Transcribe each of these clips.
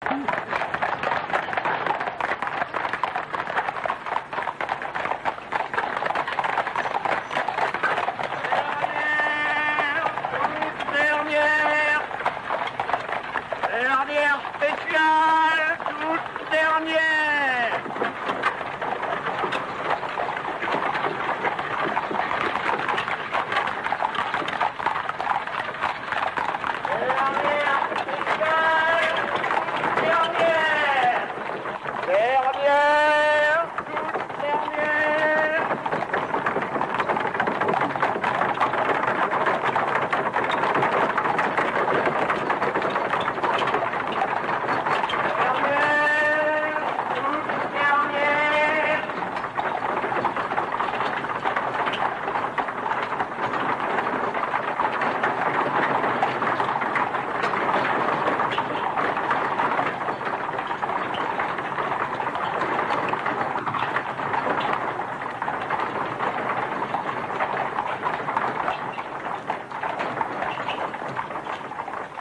Dernière spéciale, toute dernière.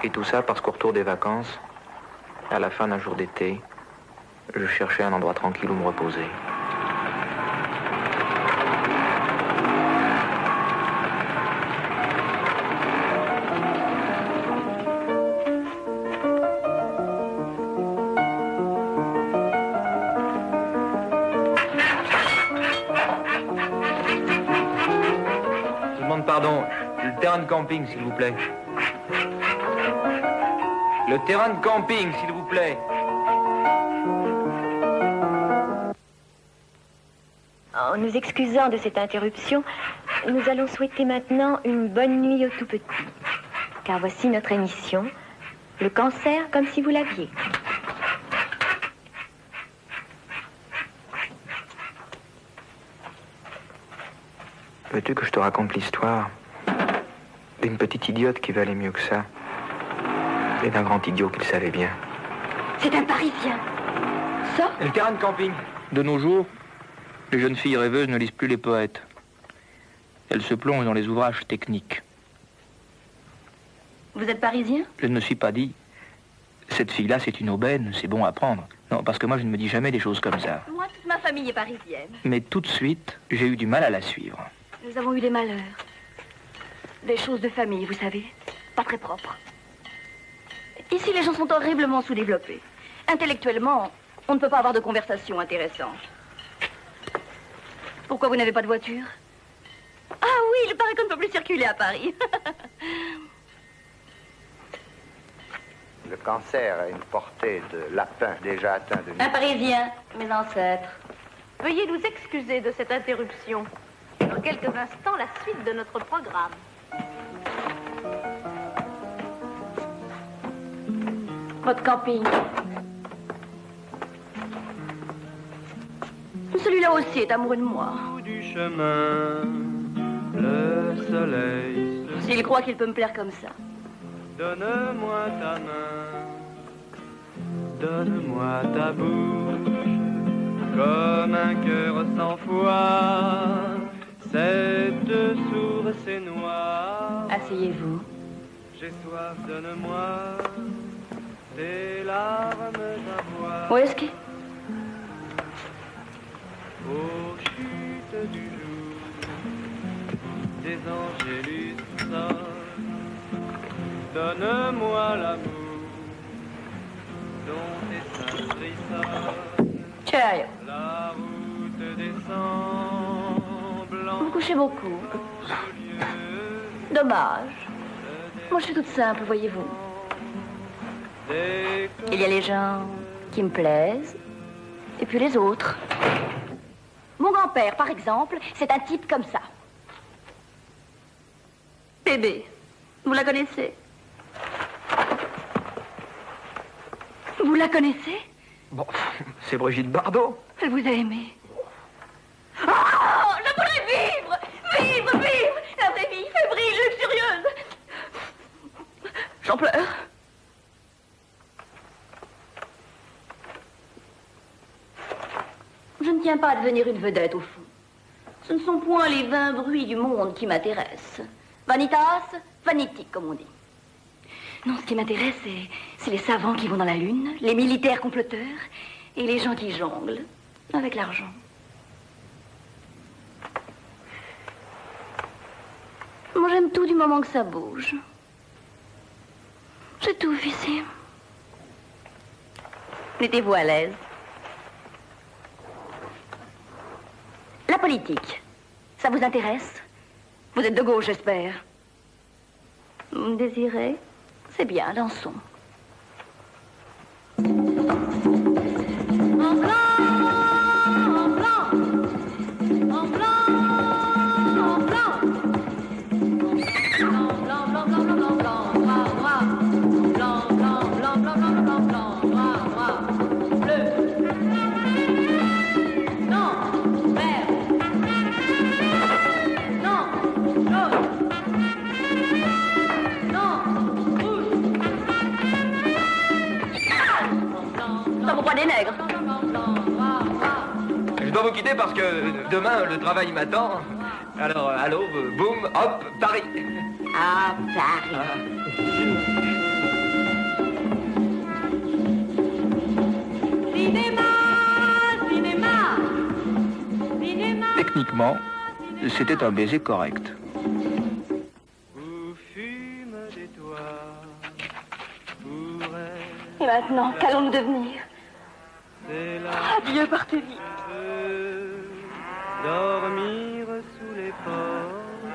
Et tout ça parce qu'au retour des vacances, à la fin d'un jour d'été, je cherchais un endroit tranquille où me reposer. Je demande pardon, le terrain de camping, s'il vous plaît. Le terrain de camping, s'il vous plaît. En nous excusant de cette interruption, nous allons souhaiter maintenant une bonne nuit aux tout-petits. Car voici notre émission, le cancer comme si vous l'aviez. Veux-tu que je te raconte l'histoire d'une petite idiote qui valait mieux que ça? Et d'un grand idiot qui le savait bien. C'est un Parisien. Ça? Le terrain de camping. De nos jours, les jeunes filles rêveuses ne lisent plus les poètes. Elles se plongent dans les ouvrages techniques. Vous êtes Parisien? Je ne me suis pas dit, cette fille-là, c'est une aubaine, c'est bon à prendre. Non, parce que moi, je ne me dis jamais des choses comme ça. Moi, toute ma famille est parisienne. Mais tout de suite, j'ai eu du mal à la suivre. Nous avons eu des malheurs. Des choses de famille, vous savez. Pas très propres. Ici, les gens sont horriblement sous-développés. Intellectuellement, on ne peut pas avoir de conversation intéressante. Pourquoi vous n'avez pas de voiture? Ah oui, il paraît qu'on ne peut plus circuler à Paris. Le cancer a une portée de lapin déjà atteint de... Un Parisien, mes ancêtres. Veuillez nous excuser de cette interruption. Dans quelques instants, la suite de notre programme. Votre camping. Celui-là aussi est amoureux de moi. Au bout du chemin, le soleil se... S'il croit qu'il peut me plaire comme ça. Donne-moi ta main, donne-moi ta bouche, comme un cœur sans foi, cette source et noire. Asseyez-vous. J'ai soif, donne-moi tes larmes à boire. Où est-ce qu'il... Aux chutes du jour, des angélus sonnent. Donne-moi l'amour dont tes seins frissonnent. Sérieux. La route descend blanc. Vous couchez beaucoup. Dommage. Moi, je suis toute simple, voyez-vous. Il y a les gens qui me plaisent, et puis les autres. Mon grand-père, par exemple, c'est un type comme ça. Bébé, vous la connaissez? Vous la connaissez? Bon, c'est Brigitte Bardot. Elle vous a aimé. Oh, je voudrais vivre! Vivre, vivre! La vraie vie, fébrile, luxurieuse. J'en pleure. Je ne tiens pas à devenir une vedette, au fond. Ce ne sont point les 20 bruits du monde qui m'intéressent. Vanitas, vanitique, comme on dit. Non, ce qui m'intéresse, c'est les savants qui vont dans la Lune, les militaires comploteurs et les gens qui jonglent avec l'argent. Moi, j'aime tout du moment que ça bouge. J'étouffe ici. Mettez-vous à l'aise. La politique, ça vous intéresse? Vous êtes de gauche, j'espère. Vous me désirez? C'est bien, dansons. En blanc, en blanc, en blanc, en blanc. Blanc, blanc, blanc, blanc, blanc, blanc, noir, noir. Blanc, blanc, blanc, blanc, blanc, blanc, blanc, noir, noir. Bleu. Non, vert. Non, jaune. Non, rouge. Ça vous croit des nègres? Je dois vous quitter parce que demain, le travail m'attend. Alors, à l'aube, boum, hop, Paris. Ah, Paris. Cinéma, cinéma, cinéma. Techniquement, c'était un baiser correct. Où fume des toits, pourrait Et maintenant, qu'allons-nous devenir? c'est là Adieu, partez vite. dormir sous les portes,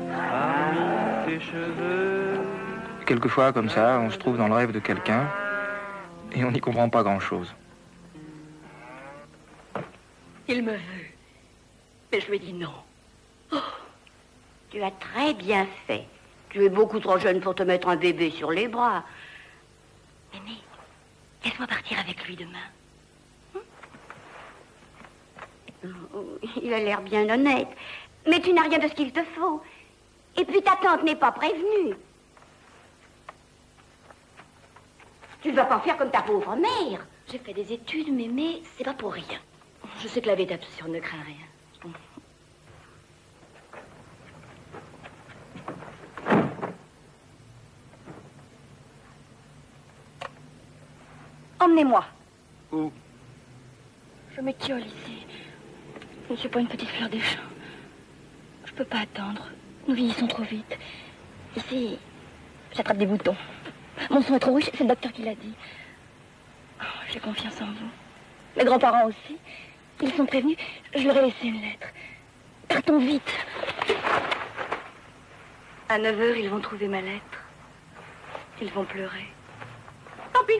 parmi tes cheveux. Quelquefois, comme ça, on se trouve dans le rêve de quelqu'un et on n'y comprend pas grand-chose. Il me veut. Mais je lui ai dit non. Oh, Tu as très bien fait. Tu es beaucoup trop jeune pour te mettre un bébé sur les bras. Mémé, laisse-moi partir avec lui demain. Il a l'air bien honnête. Mais tu n'as rien de ce qu'il te faut. Et puis ta tante n'est pas prévenue. Tu ne vas pas faire comme ta pauvre mère. J'ai fait des études, Mémé, c'est pas pour rien. Je sais que la vétaption ne craint rien. Emmenez-moi. Où? Je m'étiole ici. Je ne suis pas une petite fleur des champs. Je peux pas attendre. Nous vieillissons trop vite. Ici, j'attrape des boutons. Mon sang est trop riche, c'est le docteur qui l'a dit. Oh, j'ai confiance en vous. Les grands-parents aussi. Ils sont prévenus. Je leur ai laissé une lettre. Partons vite. À 9h, ils vont trouver ma lettre. Ils vont pleurer. Tant pis.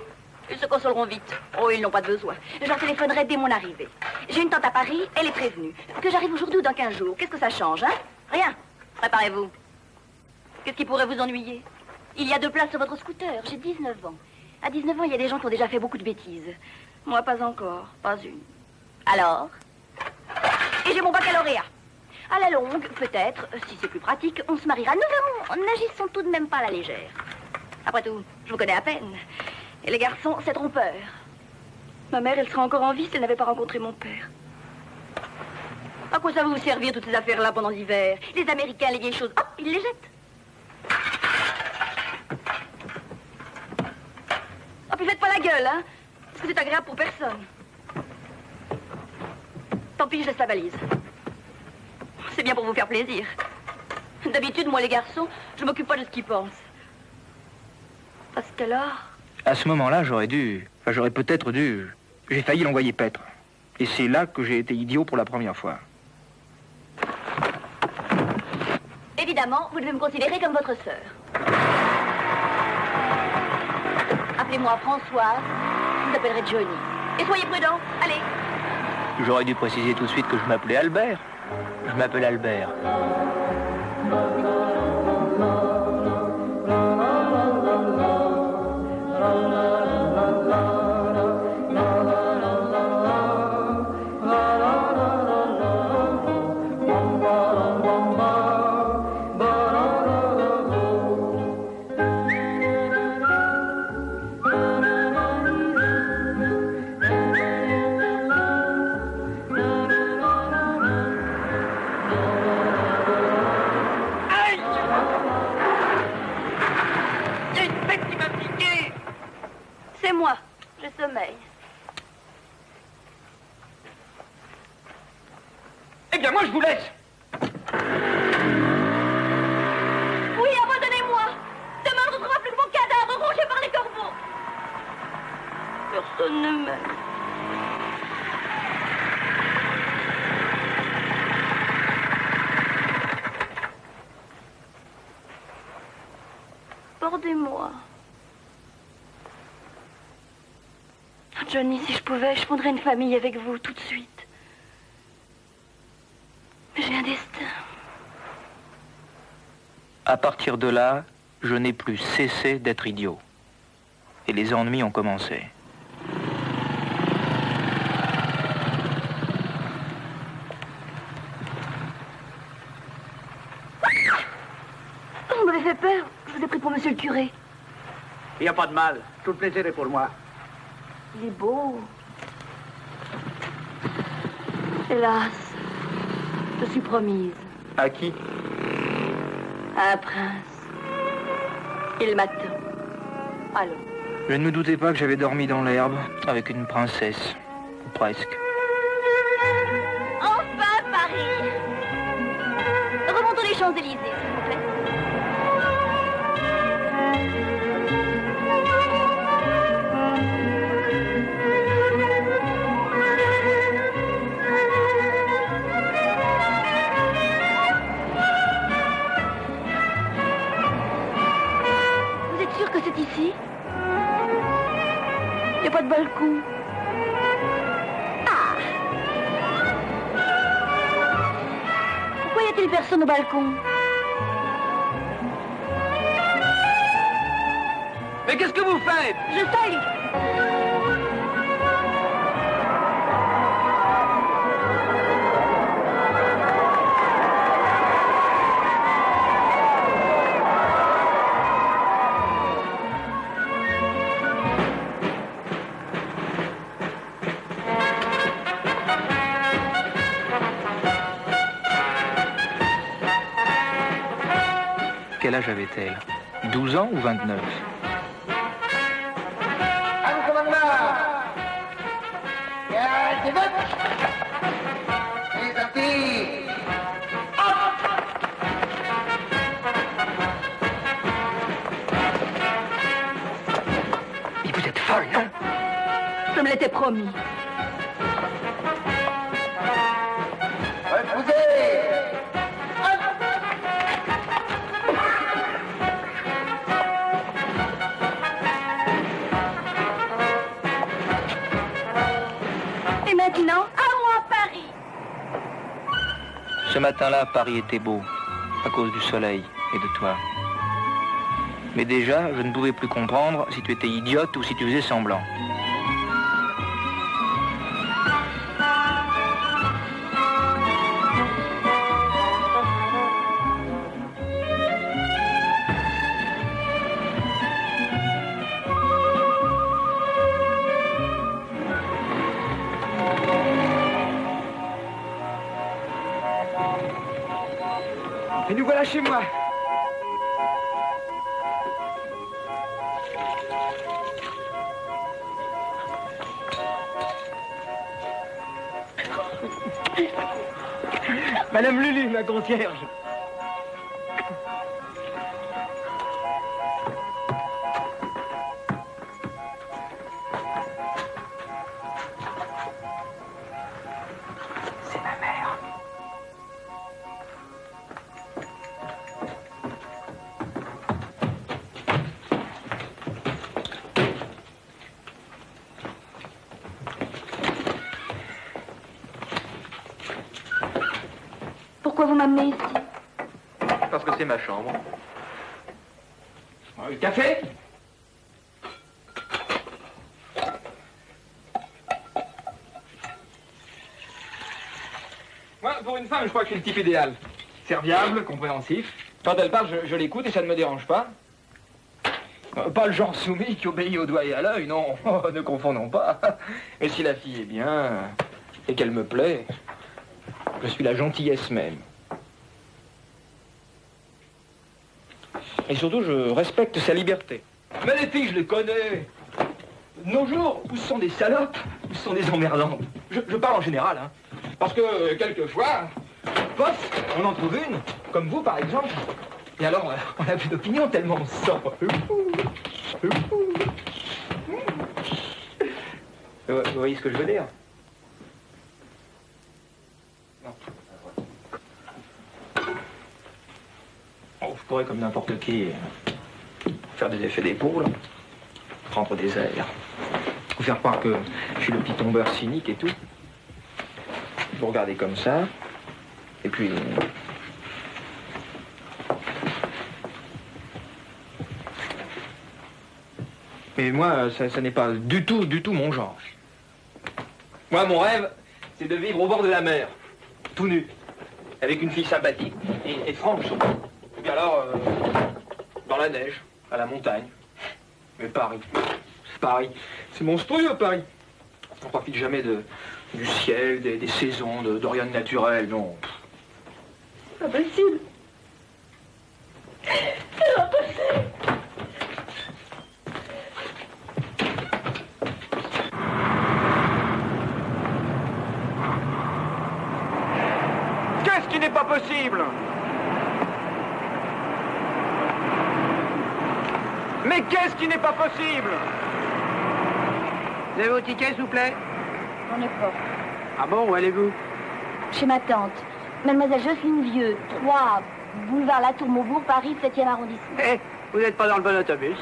Ils se consoleront vite. Oh, ils n'ont pas de besoin. Je leur téléphonerai dès mon arrivée. J'ai une tante à Paris, elle est prévenue. Que j'arrive aujourd'hui ou dans 15 jours. Qu'est-ce que ça change, hein? Rien. Préparez-vous. Qu'est-ce qui pourrait vous ennuyer? Il y a 2 places sur votre scooter. J'ai 19 ans. À 19 ans, il y a des gens qui ont déjà fait beaucoup de bêtises. Moi, pas encore. Pas une. Alors? Et j'ai mon baccalauréat. À la longue, peut-être, si c'est plus pratique, on se mariera. Nous verrons. N'agissons tout de même pas à la légère. Après tout, je vous connais à peine. Et les garçons, c'est trompeur. Ma mère, elle serait encore en vie si elle n'avait pas rencontré mon père. À quoi ça va vous servir, toutes ces affaires-là, pendant l'hiver? Les Américains, les vieilles choses, hop, ils les jettent. Oh, puis faites pas la gueule, hein? Parce que c'est agréable pour personne. Tant pis, je laisse la valise. C'est bien pour vous faire plaisir. D'habitude, moi, les garçons, je m'occupe pas de ce qu'ils pensent. Parce qu'alors... À ce moment-là, j'aurais peut-être dû... J'ai failli l'envoyer paître. Et c'est là que j'ai été idiot pour la première fois. Évidemment, vous devez me considérer comme votre sœur. Appelez-moi Françoise, je vous appellerai Johnny. Et soyez prudents, allez. J'aurais dû préciser tout de suite que je m'appelais Albert. Je m'appelle Albert. J'ai sommeil. Eh bien, moi, je vous laisse. Oui, abandonnez-moi. Demain, on ne trouvera plus que mon cadavre rongé par les corbeaux. Personne ne m'aime. Bordez-moi. Johnny, si je pouvais, je fondrais une famille avec vous tout de suite. Mais j'ai un destin. À partir de là, je n'ai plus cessé d'être idiot. Et les ennuis ont commencé. Vous m'avez fait peur. Je vous ai pris pour monsieur le curé. Il n'y a pas de mal. Tout le plaisir est pour moi. Il est beau. Hélas, je suis promise À qui? à un prince. Il m'attend. Allons. Je ne me doutais pas que j'avais dormi dans l'herbe avec une princesse. Ou presque. Enfin, Paris. Remontons les Champs-Élysées, s'il vous plaît. Vous êtes sûr que c'est ici? Il n'y a pas de balcon. Ah! Pourquoi y a-t-il personne au balcon? Mais qu'est-ce que vous faites? Je salue. Quel âge avait-elle? 12 ans ou 29? Mais vous êtes folle, non? Je me l'étais promis. Et maintenant, à moi, Paris. Ce matin-là, Paris était beau, à cause du soleil et de toi. Mais déjà, je ne pouvais plus comprendre si tu étais idiote ou si tu faisais semblant. Et nous voilà chez moi. Madame Lulu, ma concierge. C'est ma mère. Pourquoi vous m'amenez ici? Parce que c'est ma chambre. Le café? Moi, pour une femme, je crois que je suis le type idéal. Serviable, compréhensif. Quand elle parle, je l'écoute et ça ne me dérange pas. Pas le genre soumis qui obéit au doigt et à l'œil, non. Oh, ne confondons pas. Mais si la fille est bien et qu'elle me plaît, je suis la gentillesse même. Et surtout, je respecte sa liberté. Mais les filles, je les connais. De nos jours, où sont des salopes, où sont des emmerdantes. Je parle en général, hein. Parce que, quelquefois, pof, on en trouve une, comme vous par exemple. Et alors, on n'a plus d'opinion tellement on se sent. Vous voyez ce que je veux dire? Non. Oh, je pourrais, comme n'importe qui, faire des effets d'épaule, prendre des airs, vous faire croire que je suis le petit tombeur cynique et tout. Vous regardez comme ça, et puis... Mais moi, ça n'est pas du tout mon genre. Moi, mon rêve, c'est de vivre au bord de la mer, tout nu, avec une fille sympathique et franche. Et alors, dans la neige, à la montagne. Mais Paris, c'est monstrueux, Paris. On ne profite jamais du ciel, des saisons, de rien de naturel, non. C'est pas possible. C'est pas possible. Qu'est-ce qui n'est pas possible? Mais qu'est-ce qui n'est pas possible? Vous avez vos tickets, s'il vous plaît? J'en ai pas. Ah bon, où allez-vous? Chez ma tante, Mademoiselle Jocelyne Vieux, 3, boulevard Latour Maubourg, Paris, 7e arrondissement. Eh, vous n'êtes pas dans le bon autobus.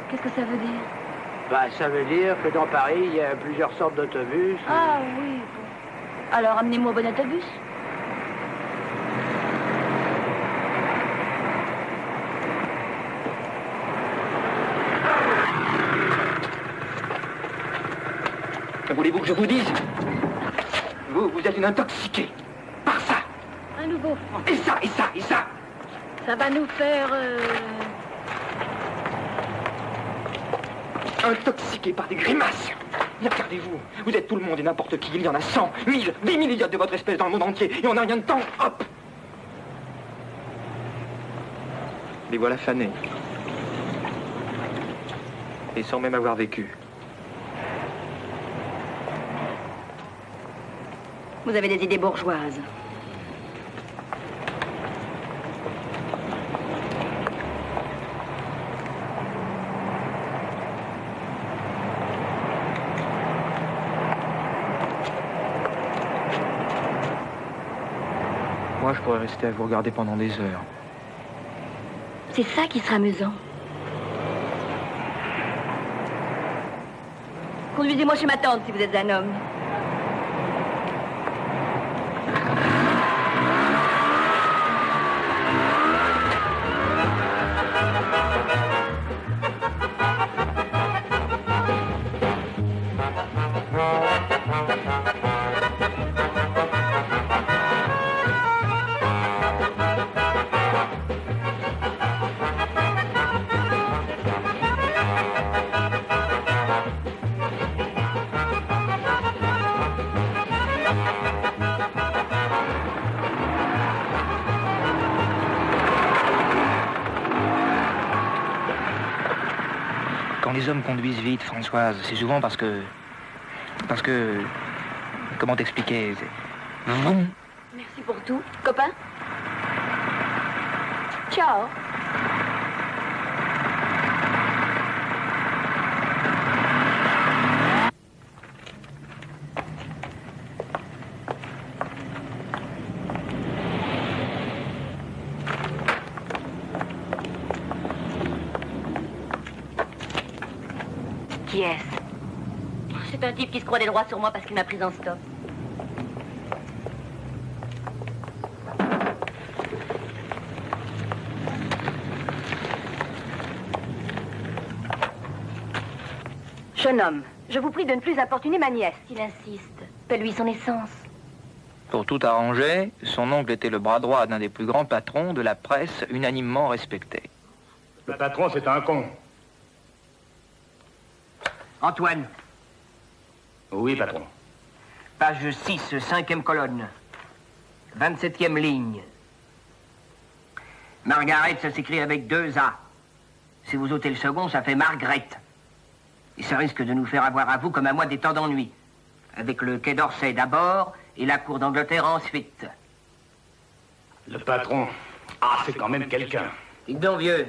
Qu'est-ce que ça veut dire? Bah, ça veut dire que dans Paris, il y a plusieurs sortes d'autobus. Ah oui, bon. Alors amenez-moi au bon autobus. Voulez-vous que je vous dise? Vous êtes une intoxiquée. Par ça. Un nouveau franc. Et ça, et ça, et ça. Ça va nous faire... Intoxiquée par des grimaces. Regardez-vous, vous êtes tout le monde et n'importe qui. Il y en a 100, 1000, 10 000 idiotes de votre espèce dans le monde entier. Et on n'a rien de temps. Hop. Les voilà fanés. Et sans même avoir vécu. Vous avez des idées bourgeoises. Moi, je pourrais rester à vous regarder pendant des heures. C'est ça qui sera amusant. Conduisez-moi chez ma tante si vous êtes un homme. Les hommes conduisent vite, Françoise, c'est souvent parce que... Comment t'expliquer? Vroom. Merci pour tout. Copain? Ciao. Qui est-ce? C'est un type qui se croit des droits sur moi parce qu'il m'a prise en stop. Jeune homme, je vous prie de ne plus importuner ma nièce. S'il insiste, paie-lui son essence. Pour tout arranger, son oncle était le bras droit d'un des plus grands patrons de la presse unanimement respecté. Le patron, c'est un con. Antoine, Oui, patron. page 6, 5e colonne. 27e ligne. Margaret, ça s'écrit avec 2 A. Si vous ôtez le second, ça fait Margrethe. Et ça risque de nous faire avoir à vous comme à moi des temps d'ennui. Avec le Quai d'Orsay d'abord et la Cour d'Angleterre ensuite. Le patron. Ah, c'est quand même quelqu'un. Dites donc, vieux.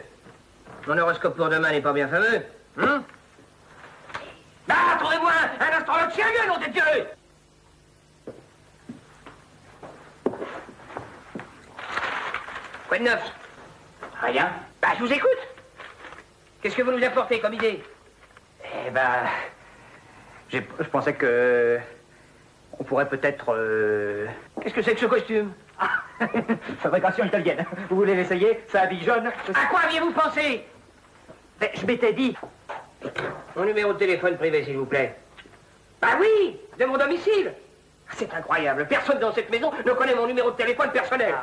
Mon horoscope pour demain n'est pas bien fameux. Hein? Ah, trouvez-moi un astrologue sérieux, nom de Dieu! Quoi de neuf? Rien. Bah, je vous écoute. Qu'est-ce que vous nous apportez comme idée? Eh ben, je pensais que on pourrait peut-être... Qu'est-ce que c'est que ce costume? Fabrication italienne. Vous voulez l'essayer? Ça habille jaune. À quoi aviez-vous pensé? Mais je m'étais dit... Mon numéro de téléphone privé, s'il vous plaît. Bah oui, de mon domicile. C'est incroyable. Personne dans cette maison ne connaît mon numéro de téléphone personnel.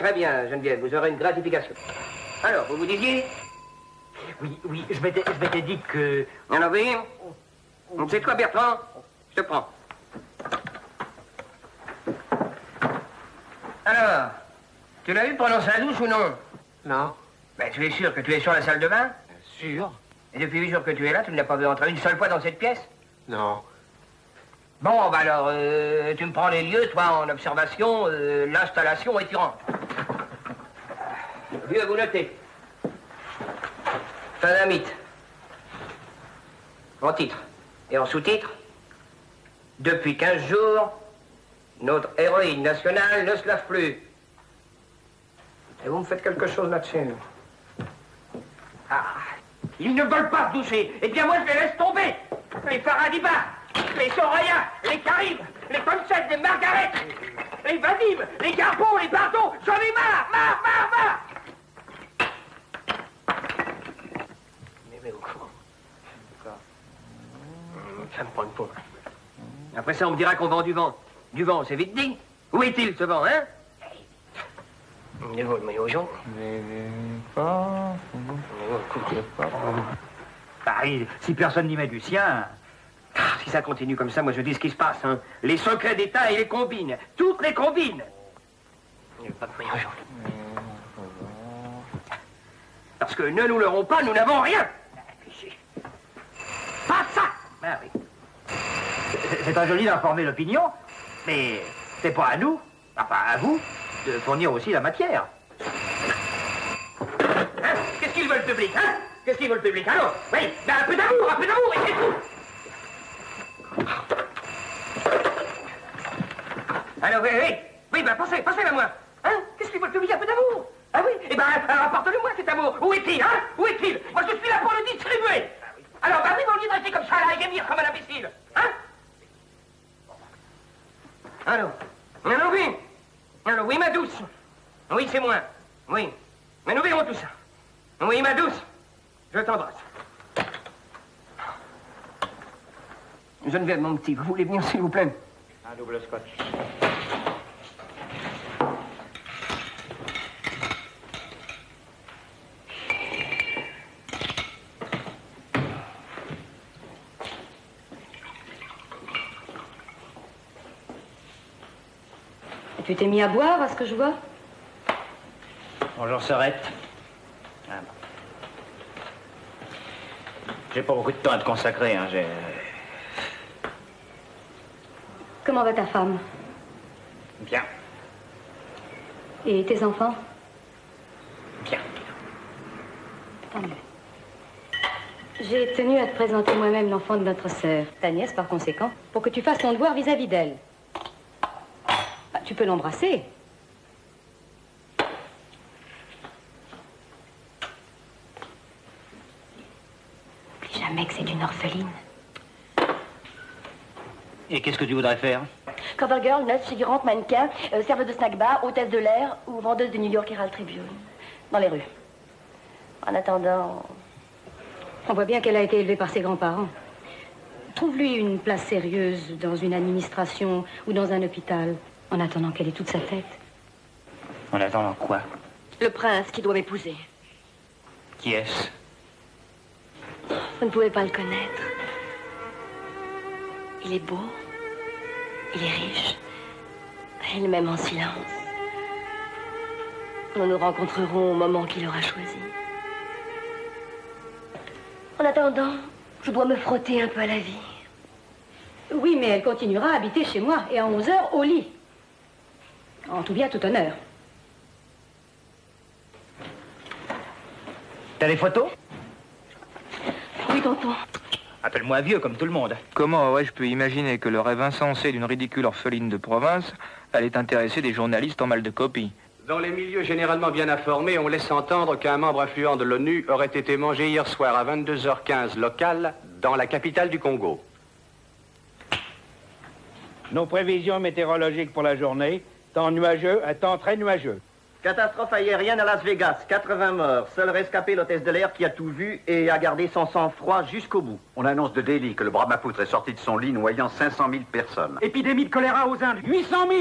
Très bien, Geneviève, vous aurez une gratification. Alors, vous disiez? Oui, je m'étais dit que... Alors, oui. C'est quoi, Bertrand? Je te prends. Alors, tu l'as vu pendant sa douche ou non? Non. Ben, tu es sûr que tu es sur la salle de bain? Sûr? Et depuis 8 jours que tu es là, tu ne l'as pas vu entrer une seule fois dans cette pièce? Non. Bon, bah alors, tu me prends les lieux, toi, en observation, l'installation et tu rentres. Vieux, vous notez. Fin d'un mythe. En titre. Et en sous-titre. Depuis 15 jours, notre héroïne nationale ne se lave plus. Et vous me faites quelque chose là-dessus. Ah, ils ne veulent pas se doucher. Eh bien, moi, je les laisse tomber. Les Faradiba, les Soraya, les Caribes, les Concept, les Margaret, les Vadim, les Garbon, les Bardot. J'en ai marre. Mais au fond, ça me prend une pauvre. Après ça, on me dira qu'on vend du vent. Du vent, c'est vite dit. Où est-il, ce vent, hein? Le maillot jaune. Pareil, si personne n'y met du sien... Ah, si ça continue comme ça, moi je dis ce qui se passe, hein. Les secrets d'État et les combines. Toutes les combines. Il n'y a pas de maillot jaune. Parce que ne nous leurrons pas, nous n'avons rien. Pas ça. Ah oui. C'est très joli d'informer l'opinion, mais c'est pas à nous, enfin à vous, de fournir aussi la matière. Hein? Qu'est-ce qu'ils veulent, le public, hein? Qu'est-ce qu'ils veulent, le public? Alors, oui, ben, un peu d'amour, et c'est tout. Alors, oui, ben, pensez-le moi. Hein? Qu'est-ce qu'ils veulent, le public? Un peu d'amour. Ah oui? Eh ben, alors, apporte-le-moi cet amour. Où est-il, hein? Où est-il? Moi, je suis là pour le distribuer. Alors, bah oui, au lieu de rester comme ça, là, et gémir comme un imbécile. Hein? Alors oui. Alors, oui, ma douce. Oui, c'est moi. Oui. Mais nous verrons tout ça. Oui, ma douce. Je t'embrasse. Geneviève, mon petit, vous voulez venir, s'il vous plaît? Un double scotch. Tu t'es mis à boire, à ce que je vois? Bonjour, Sorette. Ah. J'ai pas beaucoup de temps à te consacrer, hein, Comment va ta femme? Bien. Et tes enfants? Bien. Tant mieux. J'ai tenu à te présenter moi-même l'enfant de notre sœur, ta nièce par conséquent, pour que tu fasses ton devoir vis-à-vis d'elle. Bah, tu peux l'embrasser. N'oublie jamais que c'est une orpheline. Et qu'est-ce que tu voudrais faire? Covergirl, nurse, figurante, mannequin, serveuse de snack bar, hôtesse de l'air ou vendeuse de New York Herald Tribune. Dans les rues. En attendant... On voit bien qu'elle a été élevée par ses grands-parents. Trouve-lui une place sérieuse dans une administration ou dans un hôpital, en attendant qu'elle ait toute sa tête. En attendant quoi? Le prince qui doit m'épouser. Qui est-ce? Vous ne pouvez pas le connaître. Il est beau. Il est riche. Il m'aime en silence. Nous nous rencontrerons au moment qu'il aura choisi. En attendant, Je dois me frotter un peu à la vie. Oui, mais elle continuera à habiter chez moi et à 11 heures au lit. En tout bien, tout honneur. T'as les photos? Oui, tonton. Appelle-moi vieux comme tout le monde. Comment aurais-je pu imaginer que le rêve insensé d'une ridicule orpheline de province allait intéresser des journalistes en mal de copie? Dans les milieux généralement bien informés, on laisse entendre qu'un membre influent de l'ONU aurait été mangé hier soir à 22h15 local dans la capitale du Congo. Nos prévisions météorologiques pour la journée, temps nuageux à temps très nuageux. Catastrophe aérienne à Las Vegas, 80 morts. Seul rescapé l'hôtesse de l'air qui a tout vu et a gardé son sang-froid jusqu'au bout. On annonce de Delhi que le Brahmapoutre est sorti de son lit noyant 500 000 personnes. Épidémie de choléra aux Indes. 800 000!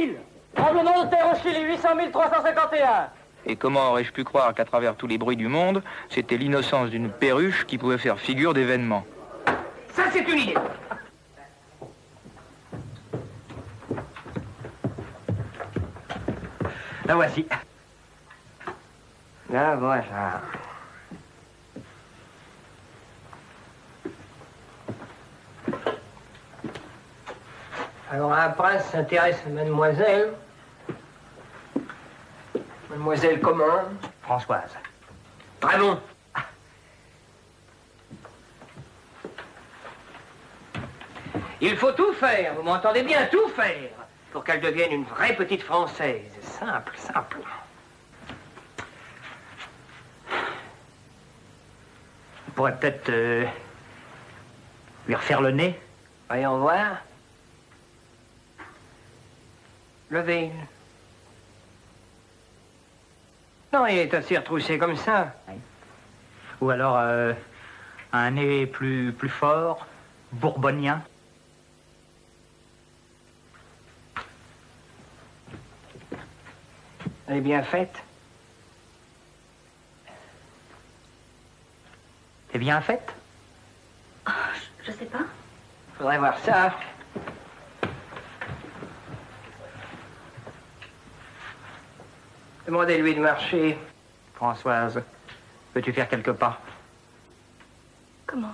Tremblement de terre au Chili, 800 351. Et comment aurais-je pu croire qu'à travers tous les bruits du monde, c'était l'innocence d'une perruche qui pouvait faire figure d'événement? Ça, c'est une idée. La voici. Ah, voilà. Alors, un prince s'intéresse à mademoiselle. Mademoiselle comment? Françoise. Très bon. Il faut tout faire, vous m'entendez bien, tout faire, pour qu'elle devienne une vraie petite Française. Simple, simple. On pourrait peut-être lui refaire le nez. Voyons voir. Le veille. Non, il est assez retroussé comme ça. Oui. Ou alors un nez plus fort, bourbonien. Elle est bien faite. C'est bien faite? Oh, je sais pas. Faudrait voir ça. Demandez-lui de marcher. Françoise, peux-tu faire quelques pas? Comment?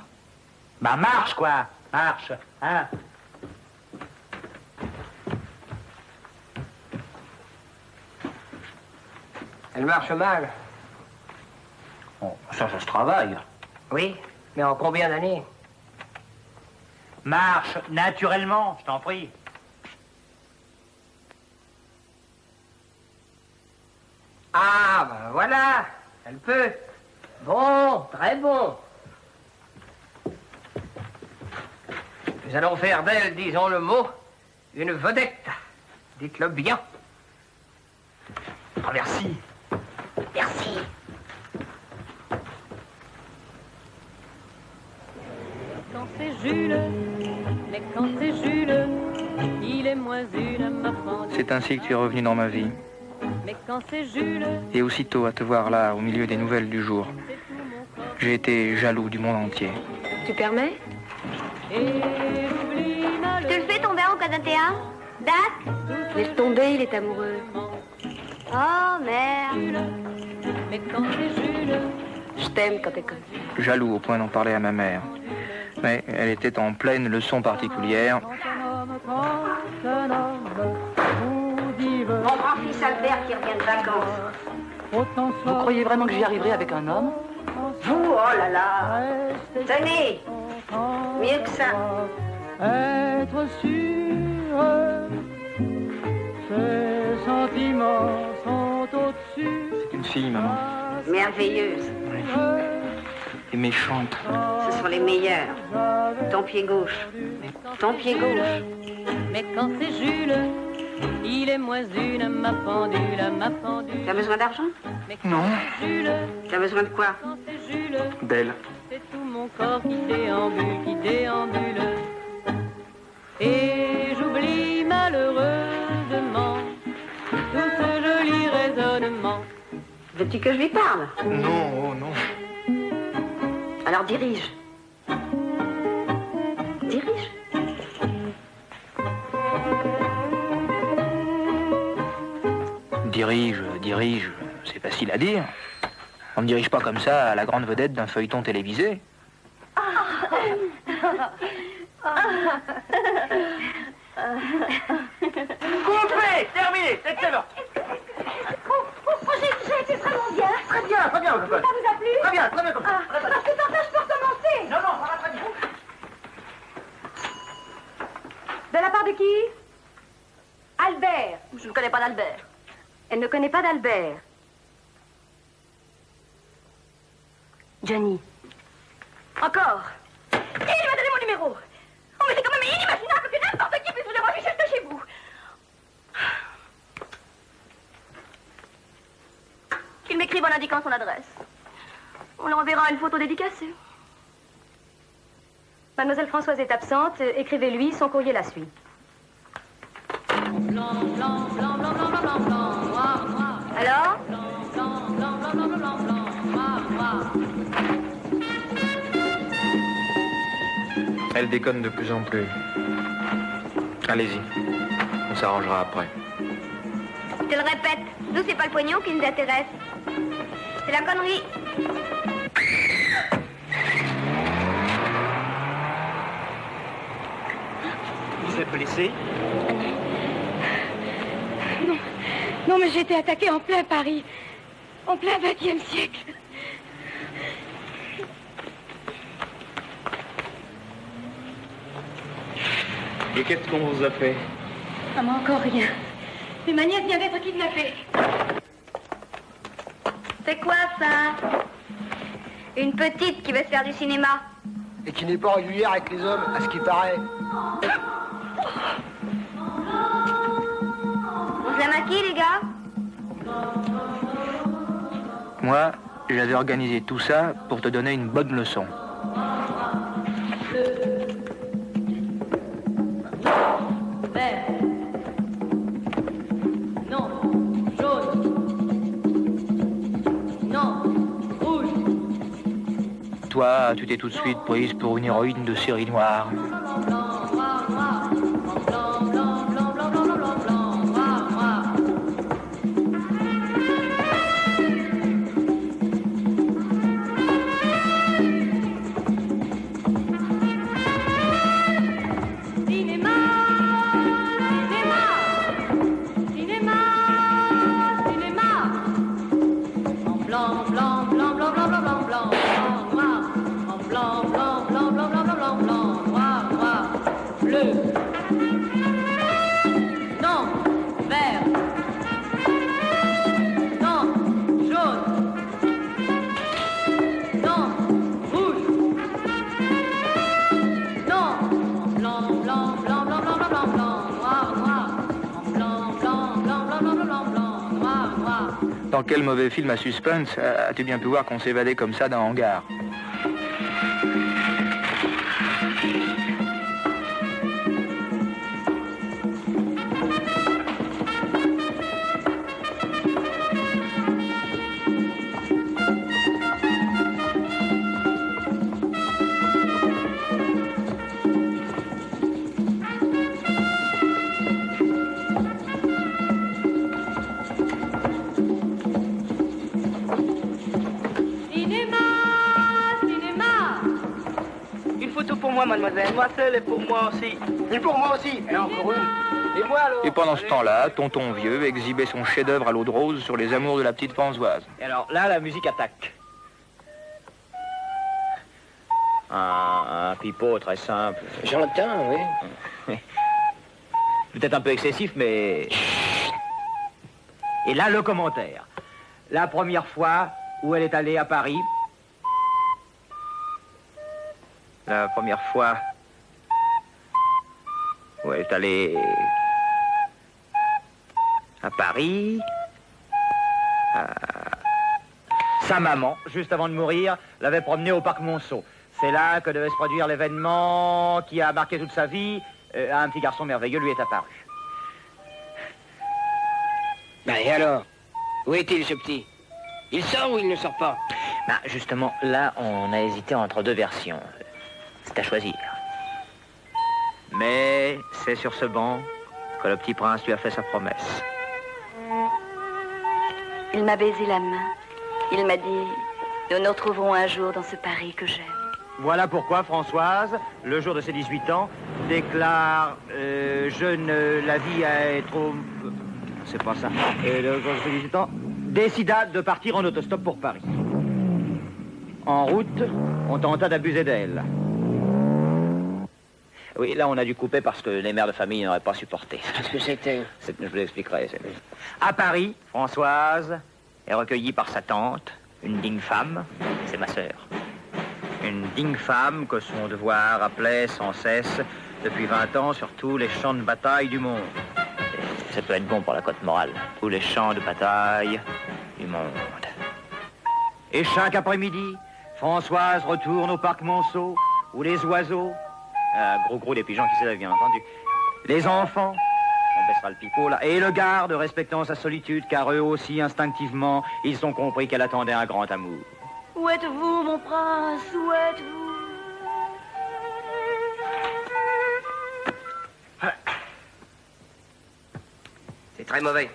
Bah marche, quoi. Marche, hein? Elle marche mal. Bon, ça se travaille. Oui, mais en combien d'années? Marche naturellement, je t'en prie. Ah, ben voilà, elle peut. Bon, très bon. Nous allons faire d'elle, disons le mot, une vedette. Dites-le bien. Ah, merci. Merci. Quand c'est Jules, mais quand c'est Jules, il est moins une à ma fendue. C'est ainsi que tu es revenu dans ma vie. Mais quand c'est Jules, Et aussitôt à te voir là, au milieu des nouvelles du jour, j'ai été jaloux du monde entier. Tu permets? et j'oublie ma Je te le fais tomber en cas d'un théâtre? Dac? Laisse tomber, il est amoureux. Oh, merde. Mais quand c'est Jules, Je t'aime quand t'es comme ça. Jaloux au point d'en parler à ma mère. Mais elle était en pleine leçon particulière. Mon grand-fils Albert qui revient de vacances. Vous croyez vraiment que j'y arriverai avec un homme? Vous, oh là là. Tenez, mieux que ça. être sûr, ses sentiments sont au-dessus. C'est une fille, maman. Merveilleuse. Et méchante. Ce sont les meilleurs. Ton pied gauche. Ton pied gauche. Mais quand c'est Jules, il est moins une à ma pendule, à ma pendule. T'as besoin d'argent? Non. Jules, T'as besoin de quoi? quand c'est Jules, D'elle. c'est tout mon corps qui déambule, qui déambule. Et j'oublie malheureusement tout ce joli raisonnement. Veux-tu que je lui parle? Non, oh non. Alors dirige. Dirige. Dirige, c'est facile à dire. On ne dirige pas comme ça à la grande vedette d'un feuilleton télévisé. Coupé, terminé, c'est excellent. J'ai été vraiment bien. Très bien, Cocotte. Ça vous a plu? Très bien, Cocotte. Parce que sans ça, je peux recommencer. Non, ça va très bien. De la part de qui? Albert. Je ne connais pas d'Albert. Elle ne connaît pas d'Albert. Johnny. Encore. Et il m'a donné mon numéro. Oh, mais c'est quand même inimaginable que n'importe qui puisse vous déranger juste chez vous. Qu'il m'écrive en indiquant son adresse. On lui enverra une photo dédicacée. Mademoiselle Françoise est absente. Écrivez-lui, son courrier la suit. Alors? Elle déconne de plus en plus. Allez-y. On s'arrangera après. Je te le répète, nous c'est pas le pognon qui nous intéresse. C'est la connerie. Vous êtes blessé? Non, mais j'ai été attaquée en plein Paris. En plein XXe siècle. Et qu'est-ce qu'on vous a fait? Maman, encore rien. Mais ma nièce vient d'être kidnappée. C'est quoi ça? Une petite qui veut se faire du cinéma. Et qui n'est pas régulière avec les hommes, à ce qui paraît. On se la maquille, les gars? Moi, j'avais organisé tout ça pour te donner une bonne leçon. Vert. Non. Jaune. Non. Rouge. Toi, tu t'es tout de suite prise pour une héroïne de série noire. Dans quel mauvais film à suspense as-tu bien pu voir qu'on s'évadait comme ça d'un hangar? Mademoiselle, moi seule et pour moi aussi. Et pour moi aussi. Et encore une. Et moi alors. Et pendant ce temps-là, tonton vieux exhibait son chef-d'œuvre à l'eau de rose sur les amours de la petite Françoise. Et alors là, la musique attaque. Un pipeau très simple. J'entends, oui. Peut-être un peu excessif, mais... Et là, le commentaire. La première fois où elle est allée à Paris... La première fois où elle est allée à Paris, sa maman, juste avant de mourir, l'avait promenée au parc Monceau. C'est là que devait se produire l'événement qui a marqué toute sa vie. Un petit garçon merveilleux lui est apparu. Ben et alors? Où est-il ce petit? Il sort ou il ne sort pas? Ben, justement, là, on a hésité entre deux versions. C'est à choisir. Mais c'est sur ce banc que le petit prince lui a fait sa promesse. Il m'a baisé la main. Il m'a dit, nous nous retrouverons un jour dans ce Paris que j'aime. Voilà pourquoi, Françoise, le jour de ses 18 ans, déclare la vie est trop... C'est pas ça. Le sollicitant décida de partir en autostop pour Paris. En route, on tenta d'abuser d'elle. Oui, là, on a dû couper parce que les mères de famille n'auraient pas supporté. Qu'est-ce que c'était? Je vous l'expliquerai. À Paris, Françoise est recueillie par sa tante, une digne femme, c'est ma sœur. Une digne femme que son devoir appelait sans cesse depuis 20 ans sur tous les champs de bataille du monde. Et ça peut être bon pour la cote morale. Tous les champs de bataille du monde. Et chaque après-midi, Françoise retourne au parc Monceau, où les oiseaux, gros des pigeons qui s'élèvent bien entendu, les enfants, on baissera le pipeau là, et le garde respectant sa solitude, car eux aussi instinctivement, ils ont compris qu'elle attendait un grand amour. Où êtes-vous, mon prince? Où êtes-vous? C'est très mauvais.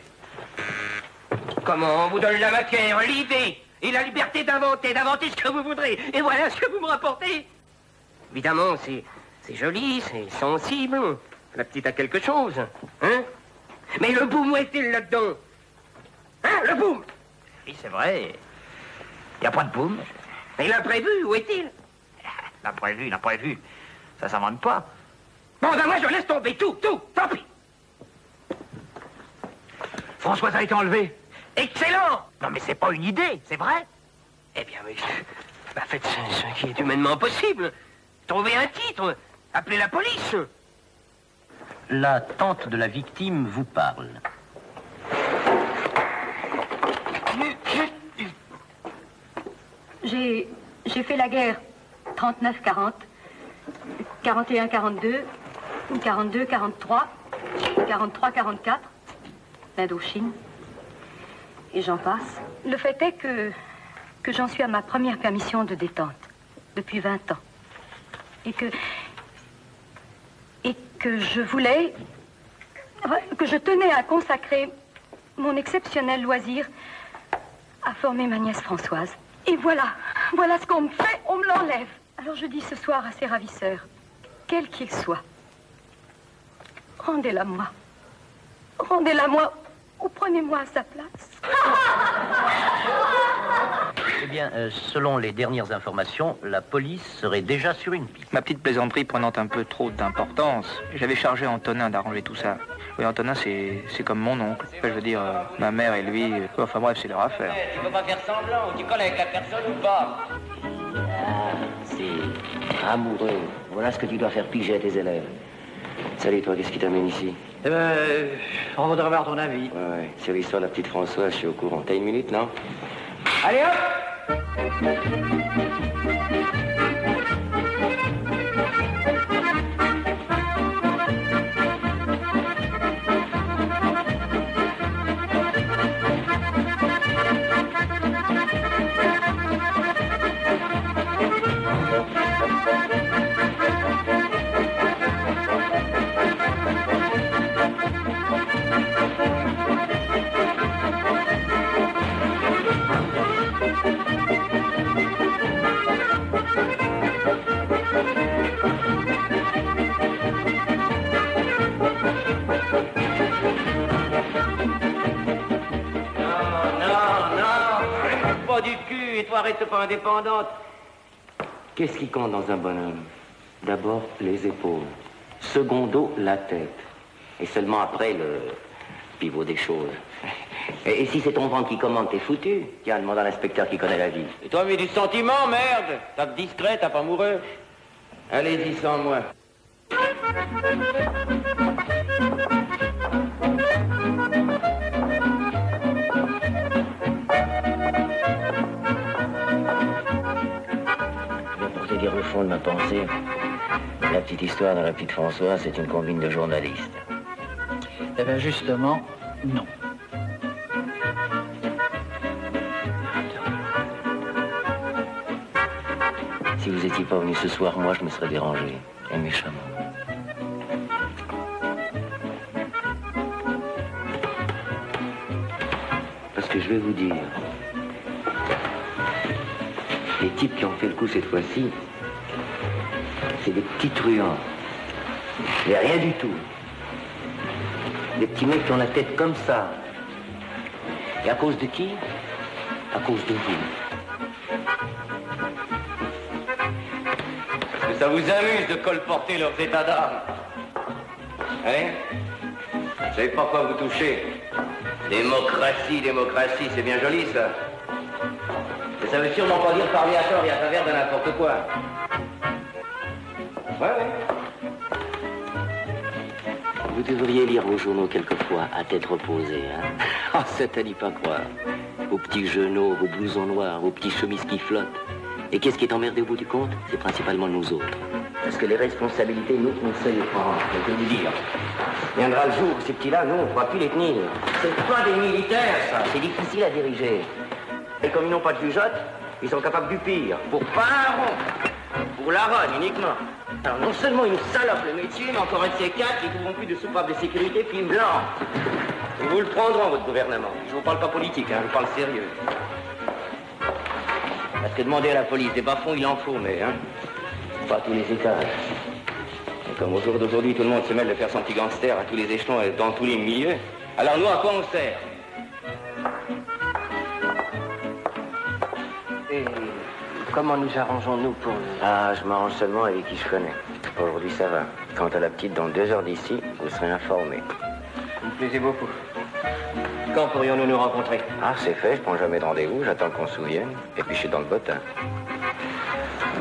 Comment on vous donne la matière, l'idée et la liberté d'inventer ce que vous voudrez. Et voilà ce que vous me rapportez. Évidemment, c'est joli, c'est sensible. La petite a quelque chose, hein? Mais le boom, où est-il là-dedans? Hein, le boom? Oui, c'est vrai. Il n'y a pas de boom. Et l'imprévu, où est-il? L'imprévu. Ça s'invente pas. Bon, ben moi, je laisse tomber tout, tant pis. Françoise a été enlevée. Excellent! Non, mais c'est pas une idée, c'est vrai. Eh bien, mais... faites ce qui est humainement possible. Trouvez un titre. Appelez la police. La tante de la victime vous parle. J'ai fait la guerre 39-40, 41-42, 42-43, 43-44, l'Indochine, et j'en passe. Le fait est que j'en suis à ma première permission de détente, depuis 20 ans. Et que je voulais, que je tenais à consacrer mon exceptionnel loisir à former ma nièce Françoise. Et voilà ce qu'on me fait, on me l'enlève. Alors je dis ce soir à ces ravisseurs, quel qu'il soit, rendez-la moi. Rendez-la moi ou prenez-moi à sa place. Eh bien, selon les dernières informations, la police serait déjà sur une piste. Ma petite plaisanterie prenant un peu trop d'importance, j'avais chargé Antonin d'arranger tout ça. Oui, Antonin, c'est comme mon oncle. Je veux dire, ma mère et lui, enfin bref, c'est leur affaire. Tu peux pas faire semblant, tu colles avec la personne ou pas? C'est amoureux. Voilà ce que tu dois faire piger à tes élèves. Salut, toi, qu'est-ce qui t'amène ici? Eh ben, on voudrait avoir ton avis. Ouais, sur l'histoire de la petite Françoise, je suis au courant. T'as une minute, non? Allez, hop! Arrête pas indépendante. Qu'est-ce qui compte dans un bonhomme? D'abord, les épaules. Secondo, la tête. Et seulement après, le pivot des choses. Et si c'est ton ventre qui commande, t'es foutu. Tiens, demande à l'inspecteur qui connaît la vie. Et toi, mais du sentiment, merde. Tape discret, tape amoureux. Allez-y sans moi. Dire le fond de ma pensée. La petite histoire de la petite Françoise, c'est une combine de journalistes. Eh bien, justement, non. Si vous étiez pas venu ce soir, moi, je me serais dérangé. Et méchamment. Parce que je vais vous dire, les types qui ont fait le coup cette fois-ci, c'est des petits truands. Mais rien du tout. Des petits mecs qui ont la tête comme ça. Et à cause de qui? À cause de vous. Est-ce que ça vous amuse de colporter leurs états d'âme? Hein? Vous savez pas quoi vous touchez? Démocratie, démocratie, c'est bien joli ça. Mais ça veut sûrement pas dire parler à tort et à travers de n'importe quoi. Ouais. Vous devriez lire vos journaux quelquefois à tête reposée, hein? Ah, c'est à n'y pas croire. Vos petits genoux, vos blousons noirs, vos petits chemises qui flottent. Et qu'est-ce qui est emmerdé au bout du compte? C'est principalement nous autres. Parce que les responsabilités, nous, on sait les prendre. Je peux vous dire. Viendra le jour où ces petits-là, nous, on ne pourra plus les tenir. C'est pas des militaires, ça. C'est difficile à diriger. Et comme ils n'ont pas de jugeote, ils sont capables du pire. Pour pas un rond. Pour la ronde uniquement. Alors non seulement ils nous salopent le métier, mais encore un de ces quatre qui ne trouveront plus de soupape de sécurité, puis blanc. Ils vous le prendront, votre gouvernement. Je vous parle pas politique, hein, je vous parle sérieux. Parce que demander à la police des bas-fonds, il en faut, mais hein, pas à tous les étages. Et comme au jour d'aujourd'hui, tout le monde se mêle de faire son petit gangster à tous les échelons et dans tous les milieux, alors nous, à quoi on sert? Et comment nous arrangeons-nous pour... Ah, je m'arrange seulement avec qui je connais. Aujourd'hui, ça va. Quant à la petite, dans 2 heures d'ici, vous serez informés. Vous me plaisez beaucoup. Quand pourrions-nous nous rencontrer? Ah, c'est fait, je prends jamais de rendez-vous, j'attends qu'on se souvienne. Et puis je suis dans le bottin.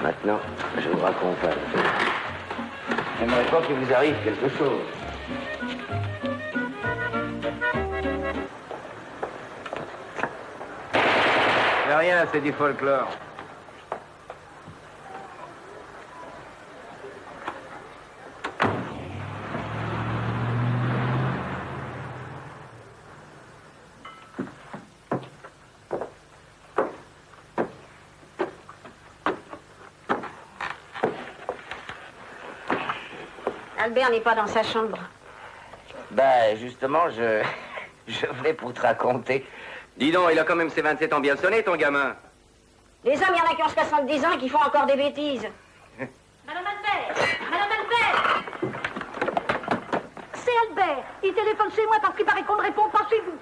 Maintenant, je vous raccompagne. J'aimerais pas qu'il vous arrive quelque chose. C'est rien, c'est du folklore. Albert n'est pas dans sa chambre. Ben, justement, je venais pour te raconter. Dis donc, il a quand même ses 27 ans bien sonnés, ton gamin. Les hommes, il y en a qui ont 70 ans et qui font encore des bêtises. Madame Albert! Madame Albert! C'est Albert. Il téléphone chez moi parce qu'il paraît qu'on ne répond pas chez vous.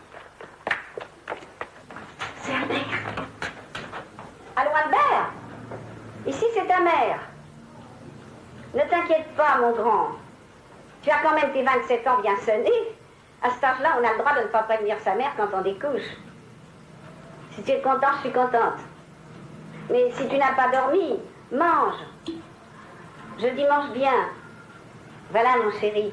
C'est Albert. Allô, Albert? Ici, c'est ta mère. Ne t'inquiète pas, mon grand. Tu as quand même tes 27 ans bien sonnés. À cet âge-là, on a le droit de ne pas prévenir sa mère quand on découche. Si tu es content, je suis contente. Mais si tu n'as pas dormi, mange. Je dis mange bien. Voilà, mon chéri.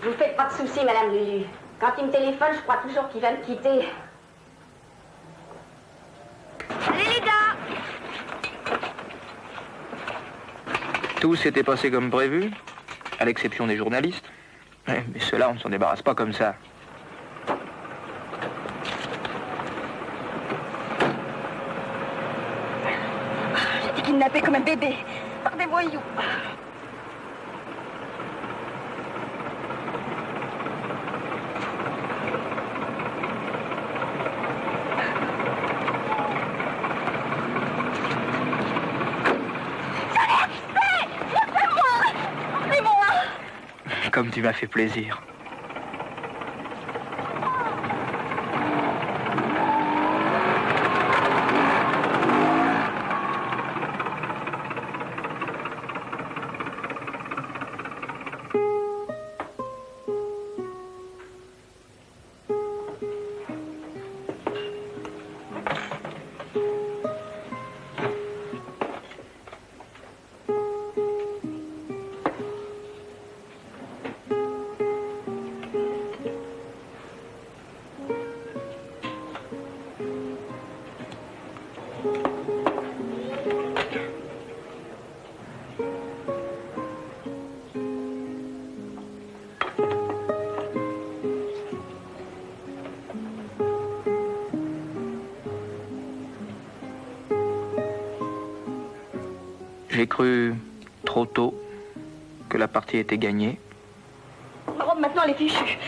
Vous faites pas de soucis, Madame Lulu. Quand il me téléphone, je crois toujours qu'il va me quitter. Allez, les gars! Tout s'était passé comme prévu, à l'exception des journalistes. Ouais, mais ceux-là, on ne s'en débarrasse pas comme ça. J'ai été kidnappée comme un bébé par des voyous. Comme tu m'as fait plaisir. J'ai cru, trop tôt, que la partie était gagnée. Ma robe, maintenant, elle est fichue.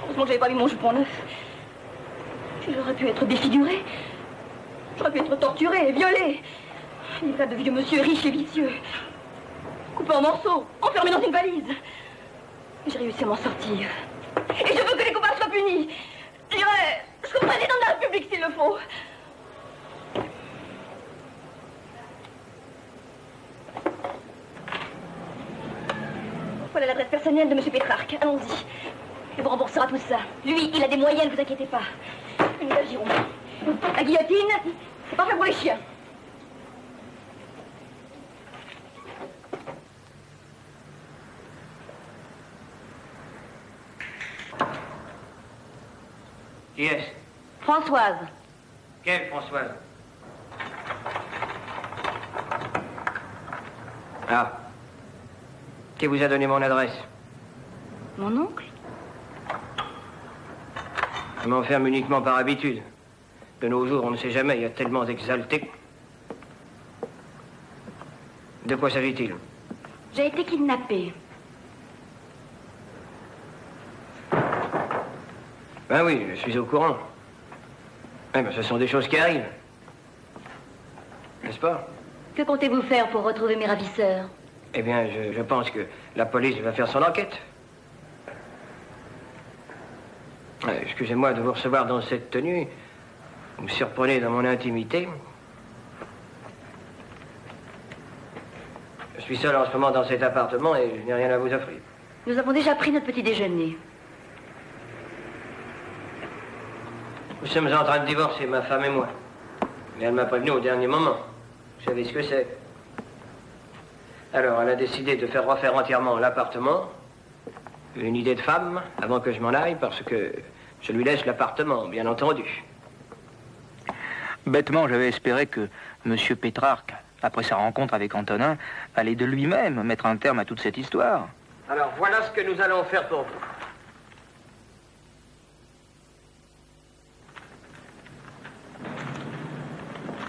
Heureusement que j'avais pas mis mon jupon neuf. J'aurais pu être défigurée. J'aurais pu être torturée et violée. Livrée de vieux monsieur riches et vicieux. coupé en morceaux, enfermé dans une valise. J'ai réussi à m'en sortir. Et je veux que les coupables soient punis. J'irai jusqu'au président de la République s'il le faut. Voilà l'adresse personnelle de M. Pétrarque. Allons-y. Il vous remboursera tout ça. Lui, il a des moyens, ne vous inquiétez pas. Nous agirons. La guillotine, c'est pas fait pour les chiens. Qui est-ce? Françoise. Quelle Françoise? Ah. Qui vous a donné mon adresse? Mon oncle? Je m'enferme uniquement par habitude. De nos jours, on ne sait jamais, il y a tellement d'exaltés. De quoi s'agit-il? J'ai été kidnappée. Ben oui, je suis au courant. Eh ben, ce sont des choses qui arrivent. N'est-ce pas? Que comptez-vous faire pour retrouver mes ravisseurs? Eh bien, je pense que la police va faire son enquête. Excusez-moi de vous recevoir dans cette tenue. Vous me surprenez dans mon intimité. Je suis seul en ce moment dans cet appartement et je n'ai rien à vous offrir. Nous avons déjà pris notre petit déjeuner. Nous sommes en train de divorcer, ma femme et moi. Mais elle m'a prévenu au dernier moment. Vous savez ce que c'est? Alors, elle a décidé de faire refaire entièrement l'appartement. Une idée de femme, avant que je m'en aille, parce que je lui laisse l'appartement, bien entendu. Bêtement, j'avais espéré que M. Pétrarque, après sa rencontre avec Antonin, allait de lui-même mettre un terme à toute cette histoire. Alors, voilà ce que nous allons faire pour vous.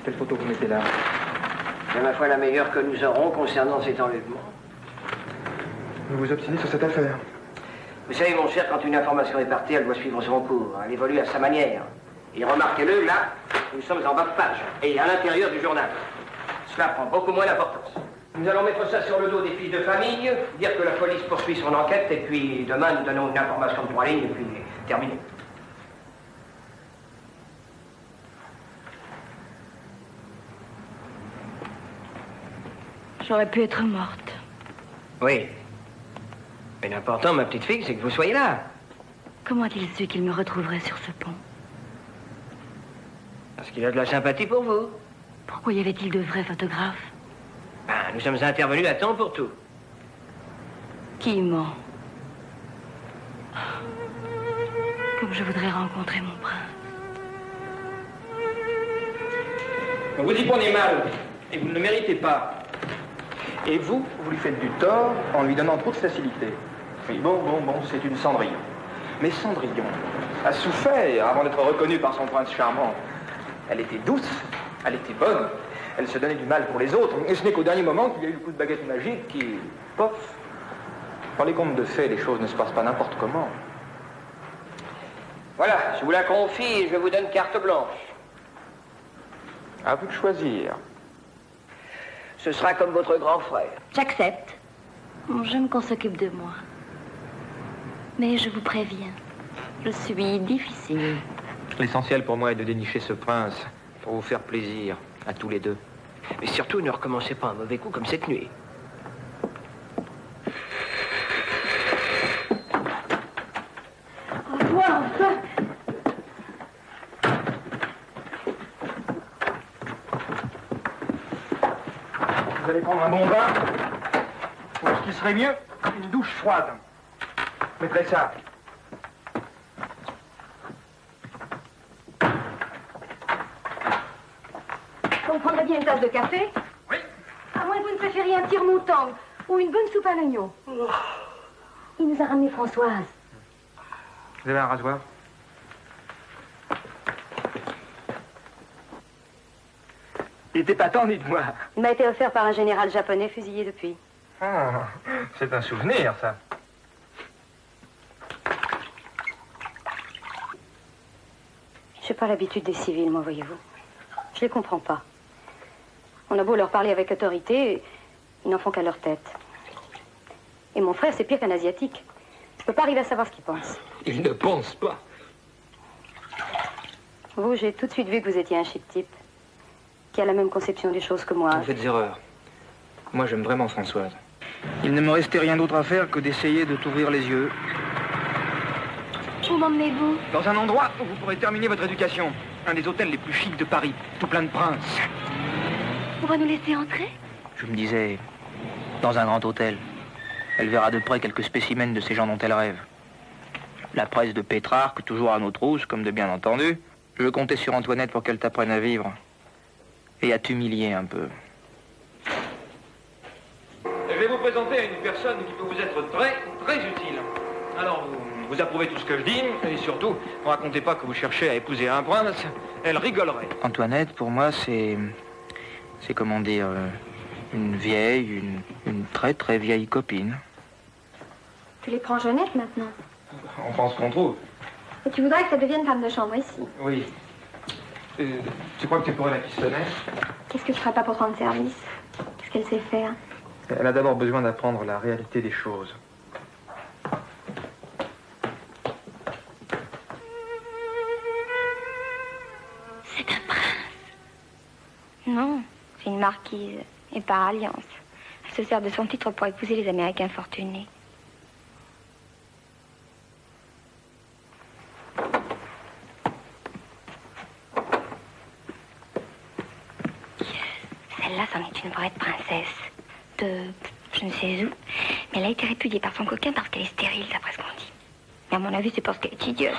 Quelle photo vous mettez là? C'est ma foi la meilleure que nous aurons concernant cet enlèvement. Vous vous obstinez sur cette affaire. Vous savez, mon cher, quand une information est partie, elle doit suivre son cours. Elle évolue à sa manière. Et remarquez-le, là, nous sommes en bas de page. Et à l'intérieur du journal. Cela prend beaucoup moins d'importance. Nous allons mettre ça sur le dos des filles de famille, dire que la police poursuit son enquête, et puis demain, nous donnons une information de 3 lignes, et puis terminé. J'aurais pu être morte. Oui. Mais l'important, ma petite fille, c'est que vous soyez là. Comment a-t-il su qu'il me retrouverait sur ce pont? Parce qu'il a de la sympathie pour vous. Pourquoi y avait-il de vrais photographes? Ben, nous sommes intervenus à temps pour tout. Qui ment? Comme je voudrais rencontrer mon prince. Vous y prenez mal, et vous ne le méritez pas. Et vous lui faites du tort en lui donnant trop de facilité. Oui, bon, c'est une Cendrillon. Mais Cendrillon a souffert avant d'être reconnue par son prince charmant. Elle était douce, elle était bonne, elle se donnait du mal pour les autres. Et ce n'est qu'au dernier moment qu'il y a eu le coup de baguette magique qui... pof. Dans les contes de fées, les choses ne se passent pas n'importe comment. Voilà, je vous la confie et je vous donne carte blanche. À vous de choisir. Ce sera comme votre grand frère. J'accepte. J'aime qu'on s'occupe de moi. Mais je vous préviens, je suis difficile. L'essentiel pour moi est de dénicher ce prince pour vous faire plaisir à tous les deux. Mais surtout, ne recommencez pas un mauvais coup comme cette nuit. Toi, enfin! Vous allez prendre un bon bain, ou ce qui serait mieux, une douche froide. Mettrez ça. On prendrait bien une tasse de café? Oui. À moins que vous ne préfériez un tire-mouton ou une bonne soupe à l'oignon. Il nous a ramené Françoise. Vous avez un rasoir? Il était pas temps, dites-moi. Il m'a été offert par un général japonais fusillé depuis. Ah, c'est un souvenir, ça. Je n'ai pas l'habitude des civils, moi, voyez-vous. Je les comprends pas. On a beau leur parler avec autorité, ils n'en font qu'à leur tête. Et mon frère, c'est pire qu'un Asiatique. Je peux pas arriver à savoir ce qu'il pense. Il ne pense pas. Vous, j'ai tout de suite vu que vous étiez un chic type. Qui a la même conception des choses que moi. Vous faites erreur. Moi, j'aime vraiment Françoise. Il ne me restait rien d'autre à faire que d'essayer de t'ouvrir les yeux. Où m'emmenez-vous? Dans un endroit où vous pourrez terminer votre éducation. Un des hôtels les plus chics de Paris. Tout plein de princes. On va nous laisser entrer? Je me disais, dans un grand hôtel, elle verra de près quelques spécimens de ces gens dont elle rêve. La presse de Pétrarque, toujours à nos trousses, comme de bien entendu. Je comptais sur Antoinette pour qu'elle t'apprenne à vivre. Et à t'humilier un peu. Je vais vous présenter à une personne qui peut vous être très, très utile. Alors, vous approuvez tout ce que je dis, et surtout, ne racontez pas que vous cherchez à épouser un prince. Elle rigolerait. Antoinette, pour moi, c'est comment dire, une vieille, une très très vieille copine. Tu les prends jeunettes maintenant? On pense qu'on trouve. Et tu voudrais que ça devienne femme de chambre ici? Oui. Tu crois que tu pourrais la pistonner? Qu'est-ce que je ferais pas pour rendre service? Qu'est-ce qu'elle sait faire? Elle a d'abord besoin d'apprendre la réalité des choses. C'est un prince. Non, c'est une marquise. Et par alliance. Elle se sert de son titre pour épouser les Américains fortunés. Celle-là, c'en est une vraie princesse. De je ne sais où. Mais elle a été répudiée par son coquin parce qu'elle est stérile, d'après ce qu'on dit. Mais à mon avis, c'est parce qu'elle est idiote.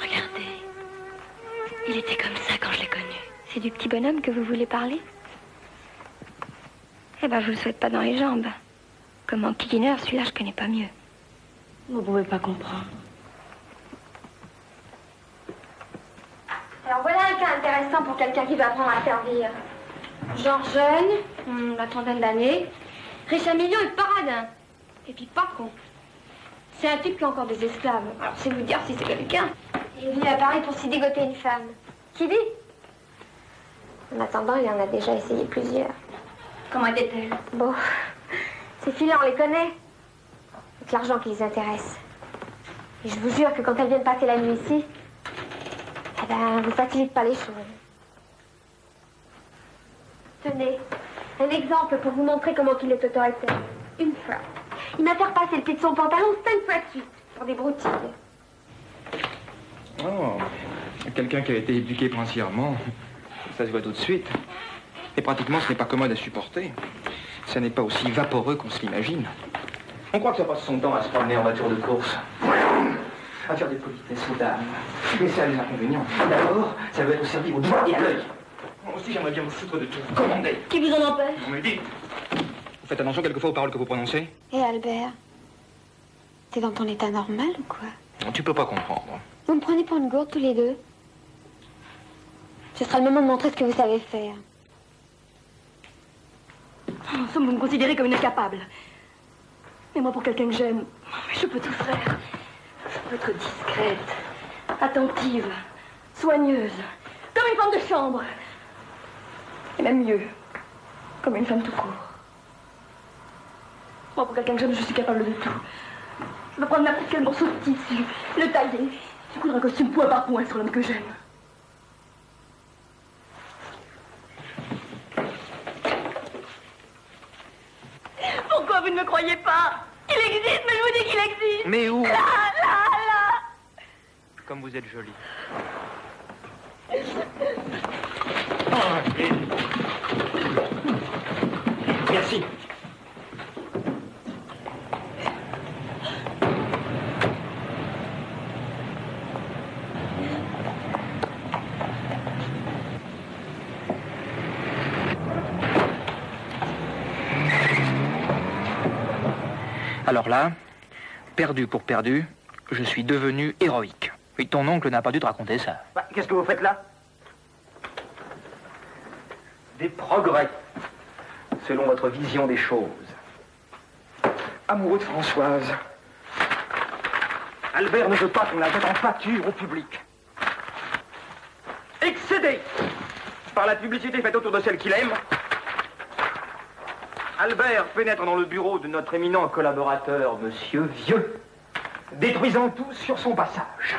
Regardez. Il était comme ça quand je l'ai connu. C'est du petit bonhomme que vous voulez parler? Eh ben, je vous le souhaite pas dans les jambes. Comme en kikiner, celui-là, je connais pas mieux. Vous pouvez pas comprendre. Alors voilà un cas intéressant pour quelqu'un qui veut apprendre à servir. Genre jeune, la trentaine d'années, riche à millions et paradin. Et puis pas con. C'est un type qui a encore des esclaves. Alors c'est vous dire si c'est quelqu'un. Il est venu à Paris pour s'y dégoter une femme. Qui dit? En attendant, il en a déjà essayé plusieurs. Comment était-elle? Bon, ces filles-là, on les connaît. C'est l'argent qui les intéresse. Et je vous jure que quand elles viennent passer la nuit ici, eh ben, vous facilite pas les choses. Tenez, un exemple pour vous montrer comment il est autoritaire. Une fois, il m'a fait repasser le pied de son pantalon 5 fois de suite pour des broutilles. Oh, quelqu'un qui a été éduqué princièrement, ça se voit tout de suite. Et pratiquement, ce n'est pas commode à supporter. Ça n'est pas aussi vaporeux qu'on se l'imagine. On croit que ça passe son temps à se promener en voiture de course. À faire des politesses aux dames. Mais ça a des inconvénients. D'abord, ça veut être servi au doigt et à l'œil. Moi aussi, j'aimerais bien vous foutre de tout. Commandez. Qui vous en empêche? Vous me le dites. Vous faites attention quelquefois aux paroles que vous prononcez? Et Albert, t'es dans ton état normal ou quoi? Non, tu peux pas comprendre. Vous me prenez pour une gourde tous les deux? Ce sera le moment de montrer ce que vous savez faire. En somme, vous me considérez comme une incapable. Mais moi, pour quelqu'un que j'aime, je peux tout faire. Je peux être discrète, attentive, soigneuse, comme une femme de chambre. Et même mieux, comme une femme tout court. Moi, pour quelqu'un que j'aime, je suis capable de tout. Je peux prendre n'importe quel morceau de tissu, le tailler, et coudre un costume point par point sur l'homme que j'aime. Pourquoi vous ne me croyez pas? Il existe, mais je vous dis qu'il existe. Mais où? Là, là, là. Comme vous êtes jolie. Merci. Alors là, perdu pour perdu, je suis devenu héroïque. Oui, ton oncle n'a pas dû te raconter ça. Bah, qu'est-ce que vous faites là? Des progrès, selon votre vision des choses. Amoureux de Françoise. Albert ne veut pas qu'on la mette en pâture au public. Excédé. par la publicité faite autour de celle qu'il aime, Albert pénètre dans le bureau de notre éminent collaborateur, Monsieur Vieux, détruisant tout sur son passage.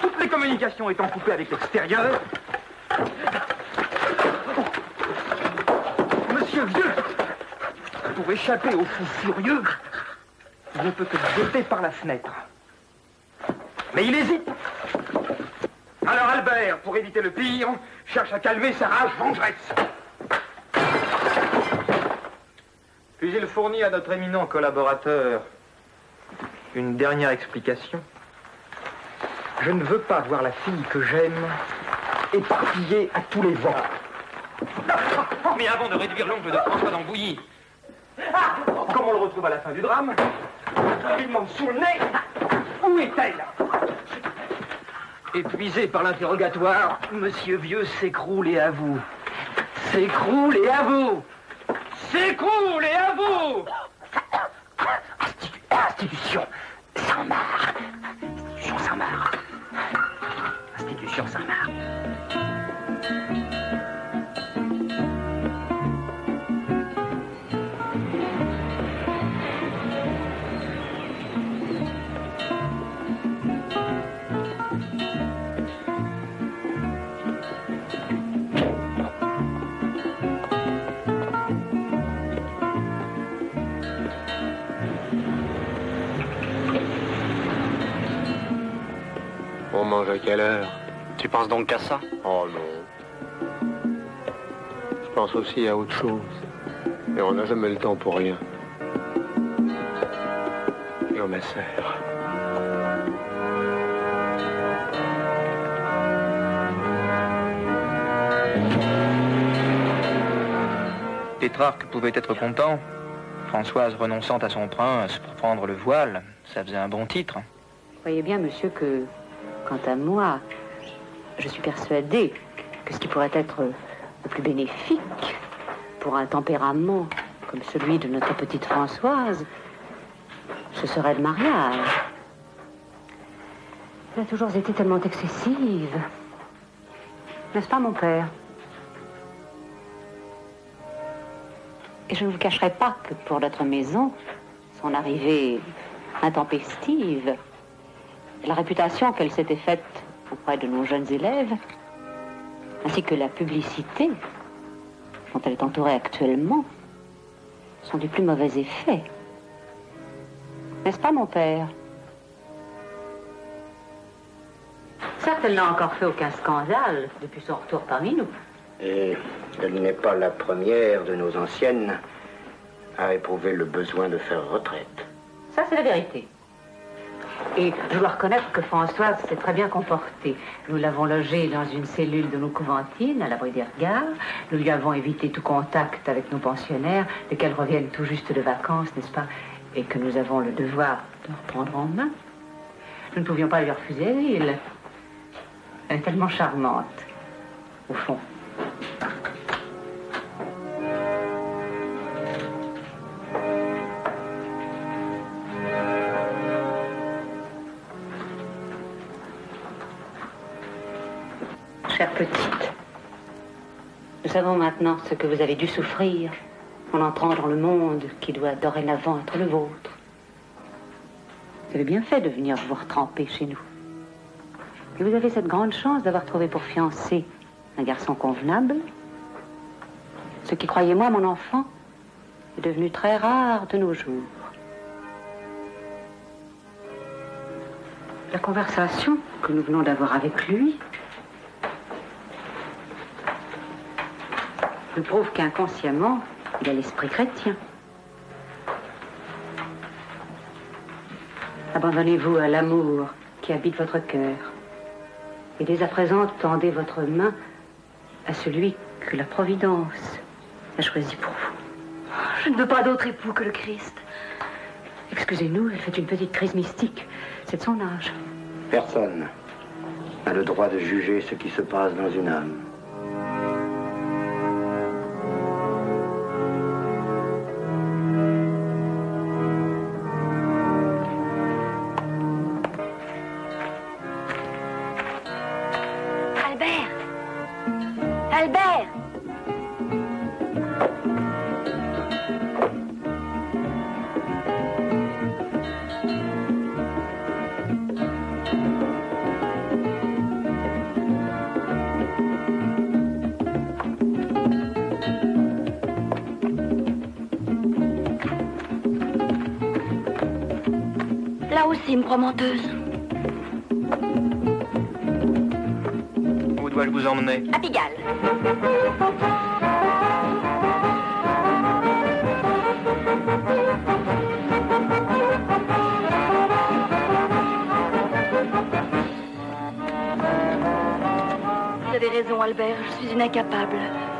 Toutes les communications étant coupées avec l'extérieur, Monsieur Vieux, pour échapper au fou furieux, il ne peut que sauter par la fenêtre. Mais il hésite. Alors Albert, pour éviter le pire, cherche à calmer sa rage vengeresse. Puis il fournit à notre éminent collaborateur une dernière explication. Je ne veux pas voir la fille que j'aime éparpillée à tous les vents. Mais avant de réduire l'ongle de François d'Ambouilly, comme on le retrouve à la fin du drame, il demande sous le nez, où est-elle? Épuisé par l'interrogatoire, Monsieur Vieux s'écroule et avoue. S'écroule et avoue. S'écroule et avoue. Institution Saint-Marc. Institution Saint-Marc. Institution Saint-Marc. On mange à quelle heure? Tu penses donc qu'à ça? Oh non. Je pense aussi à autre chose. Et on n'a jamais le temps pour rien. Et on ma sœur. Pétrarque pouvait être content. Françoise renonçant à son prince pour prendre le voile, ça faisait un bon titre. Voyez bien, monsieur, que, quant à moi, je suis persuadée que ce qui pourrait être le plus bénéfique pour un tempérament comme celui de notre petite Françoise, ce serait le mariage. Elle a toujours été tellement excessive. N'est-ce pas, mon père? Et je ne vous cacherai pas que pour notre maison, son arrivée intempestive, la réputation qu'elle s'était faite auprès de nos jeunes élèves, ainsi que la publicité dont elle est entourée actuellement, sont du plus mauvais effet. N'est-ce pas, mon père? Certes, elle n'a encore fait aucun scandale depuis son retour parmi nous. Et elle n'est pas la première de nos anciennes à éprouver le besoin de faire retraite. Ça, c'est la vérité. Et je dois reconnaître que Françoise s'est très bien comportée. Nous l'avons logée dans une cellule de nos couventines, à l'abri des regards. Nous lui avons évité tout contact avec nos pensionnaires, dès qu'elles reviennent tout juste de vacances, n'est-ce pas? Et que nous avons le devoir de reprendre en main. Nous ne pouvions pas lui refuser asile. Elle est tellement charmante, au fond. Chère petite, nous savons maintenant ce que vous avez dû souffrir en entrant dans le monde qui doit dorénavant être le vôtre. Vous avez bien fait de venir vous retremper chez nous. Et vous avez cette grande chance d'avoir trouvé pour fiancé un garçon convenable. Ce qui, croyez-moi, mon enfant, est devenu très rare de nos jours. La conversation que nous venons d'avoir avec lui nous prouve qu'inconsciemment, il a l'esprit chrétien. Abandonnez-vous à l'amour qui habite votre cœur. Et dès à présent, tendez votre main à celui que la Providence a choisi pour vous. Je ne veux pas d'autre époux que le Christ. Excusez-nous, elle fait une petite crise mystique. C'est de son âge. Personne n'a le droit de juger ce qui se passe dans une âme. Albert! Là aussi, une croix menteuse. Où dois-je vous emmener? À Pigalle. Vous avez raison, Albert. Je suis une incapable.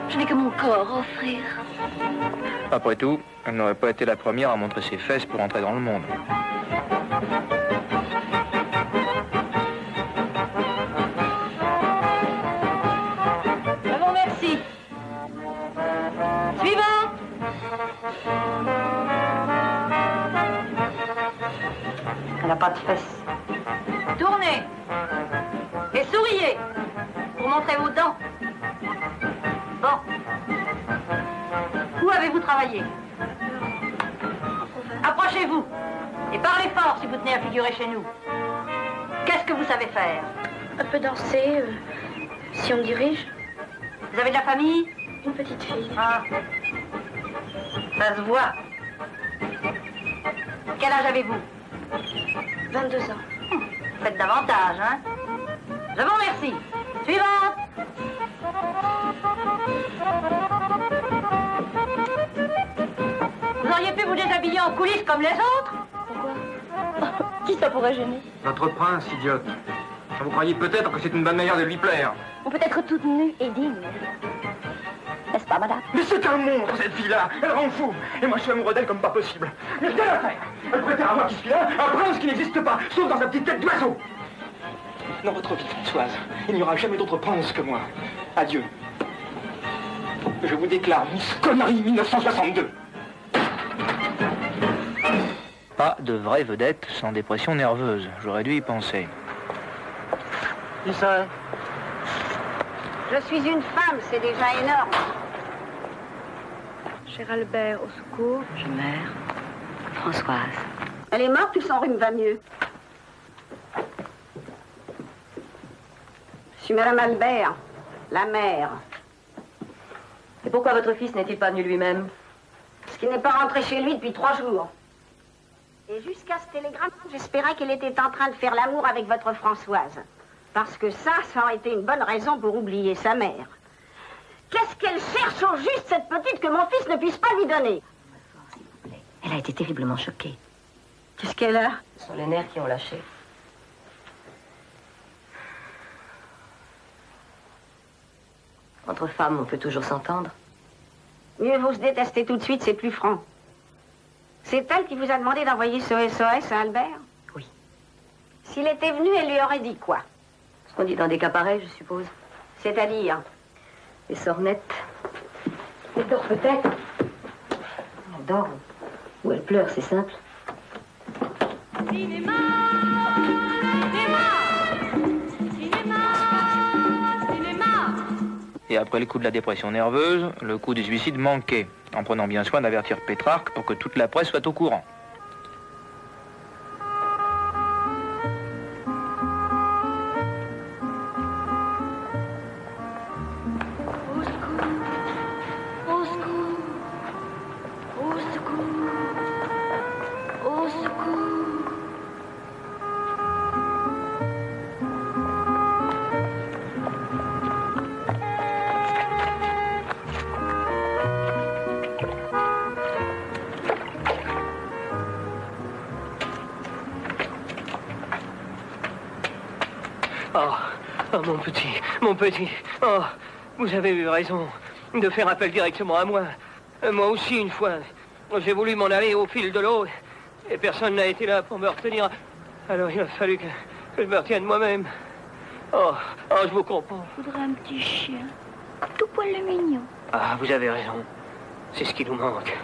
Je n'ai que mon corps à offrir. Après tout, elle n'aurait pas été la première à montrer ses fesses pour entrer dans le monde. Bravo, merci. Suivant. Elle n'a pas de fesses. Tournez. Et souriez. Pour montrer vos dents. Bon. Où avez-vous travaillé? Approchez-vous. Et parlez fort si vous tenez à figurer chez nous. Qu'est-ce que vous savez faire? Un peu danser, si on me dirige. Vous avez de la famille? Une petite fille. Ah. Ça se voit. Quel âge avez-vous? 22 ans. Faites davantage, hein? Je vous remercie. Suivante. Vous auriez pu vous déshabiller en coulisses comme les autres? Pourquoi? Qui ça pourrait gêner? Votre prince, idiote. Vous croyez peut-être que c'est une bonne manière de lui plaire. On peut être toute nue et digne. N'est-ce pas, madame? Mais c'est un monstre, cette fille-là. Elle rend fou. Et moi, je suis amoureux d'elle comme pas possible. Mais quelle affaire? Elle préfère à moi qui suis là un prince qui n'existe pas, sauf dans sa petite tête d'oiseau. Dans votre vie, Françoise, il n'y aura jamais d'autre prince que moi. Adieu. Je vous déclare Miss Connerie 1962. Pas de vraie vedette sans dépression nerveuse. J'aurais dû y penser. Qui ça? Je suis une femme, c'est déjà énorme. Cher Albert, au secours. Je meurs. Françoise. Elle est morte ou son rhume va mieux? Je suis Madame Albert, la mère. Et pourquoi votre fils n'est-il pas venu lui-même? Parce qu'il n'est pas rentré chez lui depuis 3 jours. Et jusqu'à ce télégramme, j'espérais qu'il était en train de faire l'amour avec votre Françoise. Parce que ça aurait été une bonne raison pour oublier sa mère. Qu'est-ce qu'elle cherche au juste, cette petite, que mon fils ne puisse pas lui donner? Elle a été terriblement choquée. Qu'est-ce qu'elle a? Ce sont les nerfs qui ont lâché. Entre femmes, on peut toujours s'entendre. Mieux vaut se détester tout de suite, c'est plus franc. C'est elle qui vous a demandé d'envoyer ce SOS à Albert? Oui. S'il était venu, elle lui aurait dit quoi? Ce qu'on dit dans des cas pareils, je suppose. C'est-à-dire? Les sornettes. Elle dort peut-être. Elle dort. Ou elle pleure, c'est simple. Cinéma, cinéma, cinéma, cinéma. Et après le coup de la dépression nerveuse, le coup du suicide manquait, en prenant bien soin d'avertir Pétrarque pour que toute la presse soit au courant. Au secours. Au secours. Au secours. Oh, mon petit. Oh, vous avez eu raison de faire appel directement à moi. Moi aussi, une fois, j'ai voulu m'en aller au fil de l'eau et personne n'a été là pour me retenir. Alors il a fallu que je me retienne moi-même. Oh, je vous comprends. Je voudrais un petit chien. Tout poil mignon. Ah, vous avez raison. C'est ce qui nous manque.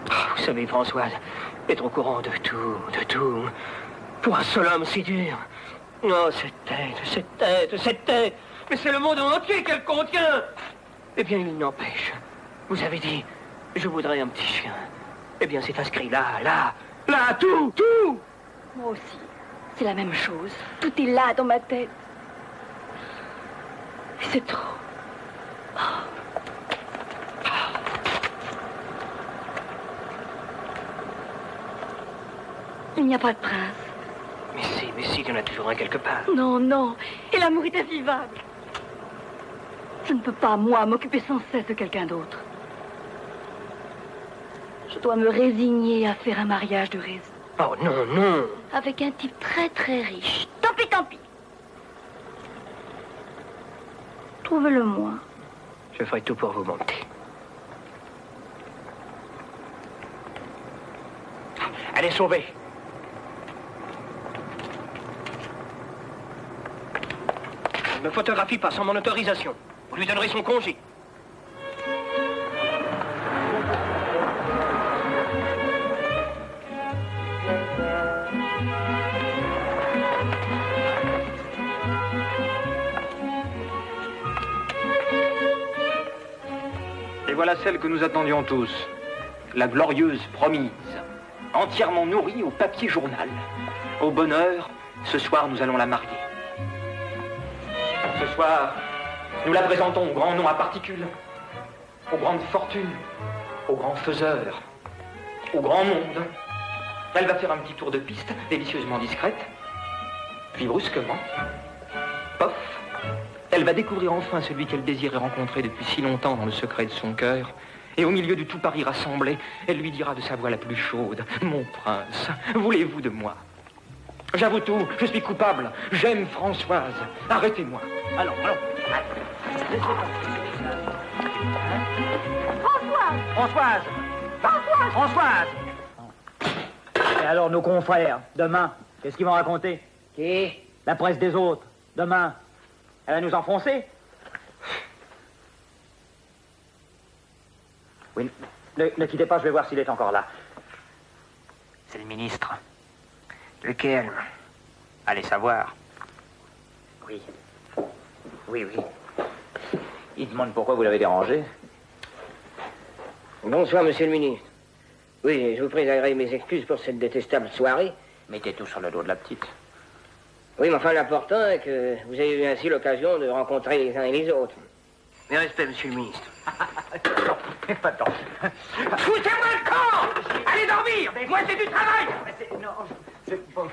Oh, vous savez, Françoise, être au courant de tout. Pour un seul homme si dur. Oh, cette tête. Mais c'est le monde entier qu'elle contient. Eh bien, il n'empêche. Vous avez dit, je voudrais un petit chien. Eh bien, c'est inscrit là, tout. Moi aussi, c'est la même chose. Tout est là dans ma tête. Et c'est trop. Il n'y a pas de prince. Mais si, il y en a toujours un quelque part. Non, non. Et l'amour est invivable. Je ne peux pas, moi, m'occuper sans cesse de quelqu'un d'autre. Je dois me résigner à faire un mariage de raison. Oh, non. Avec un type très, très riche. Tant pis. Trouve-le-moi. Je ferai tout pour vous monter. Elle est sauvée. Ne photographie pas sans mon autorisation. Vous lui donnerez son congé. Et voilà celle que nous attendions tous. La glorieuse promise. Entièrement nourrie au papier journal. Au bonheur, ce soir nous allons la marier. Ce soir, nous la présentons au grand nom à particules, aux grandes fortunes, aux grands faiseurs, au grand monde. Elle va faire un petit tour de piste, délicieusement discrète. Puis brusquement, pof, elle va découvrir enfin celui qu'elle désirait rencontrer depuis si longtemps dans le secret de son cœur. Et au milieu de tout Paris rassemblé, elle lui dira de sa voix la plus chaude, « Mon prince, voulez-vous de moi ? J'avoue tout, je suis coupable, j'aime Françoise, arrêtez-moi. » Allons. Françoise. Et alors, nos confrères, demain, qu'est-ce qu'ils vont raconter? Qui? La presse des autres, demain. Elle va nous enfoncer? Oui, ne quittez pas, je vais voir s'il est encore là. C'est le ministre. Lequel? Allez savoir. Oui. Il demande pourquoi vous l'avez dérangé. Bonsoir, monsieur le ministre. Oui, je vous prie d'agréer mes excuses pour cette détestable soirée. Mettez tout sur le dos de la petite. Oui, mais enfin, l'important est que vous ayez eu ainsi l'occasion de rencontrer les uns et les autres. Mes respects, monsieur le ministre. Pas de temps. Foutez-moi le camp! Allez dormir! Moi, c'est du travail! Non, c'est bon.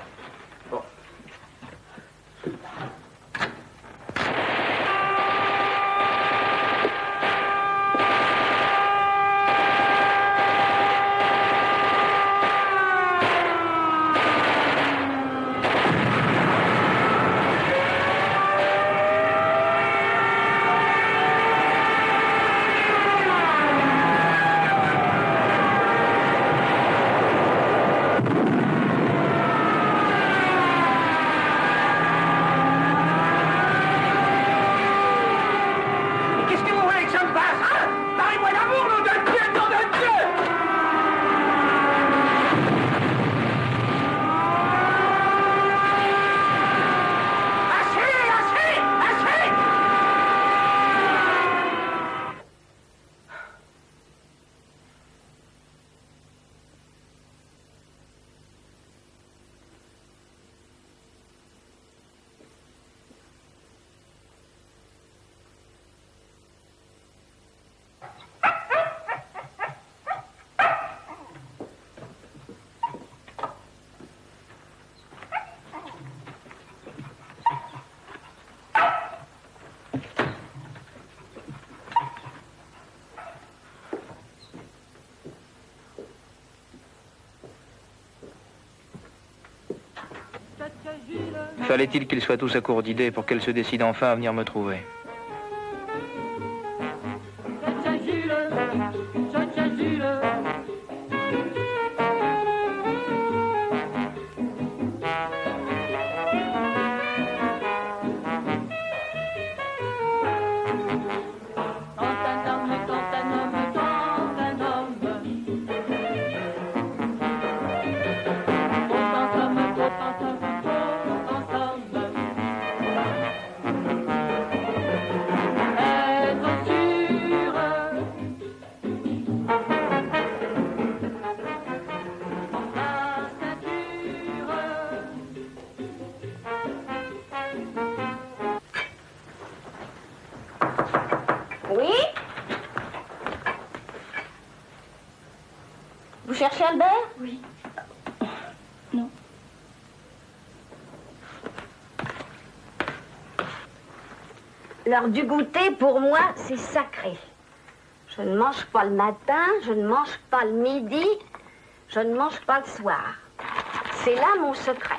Fallait-il qu'ils soient tous à court d'idées pour qu'elle se décide enfin à venir me trouver? Oui. Non. L'heure du goûter, pour moi, c'est sacré. Je ne mange pas le matin, je ne mange pas le midi, je ne mange pas le soir. C'est là mon secret.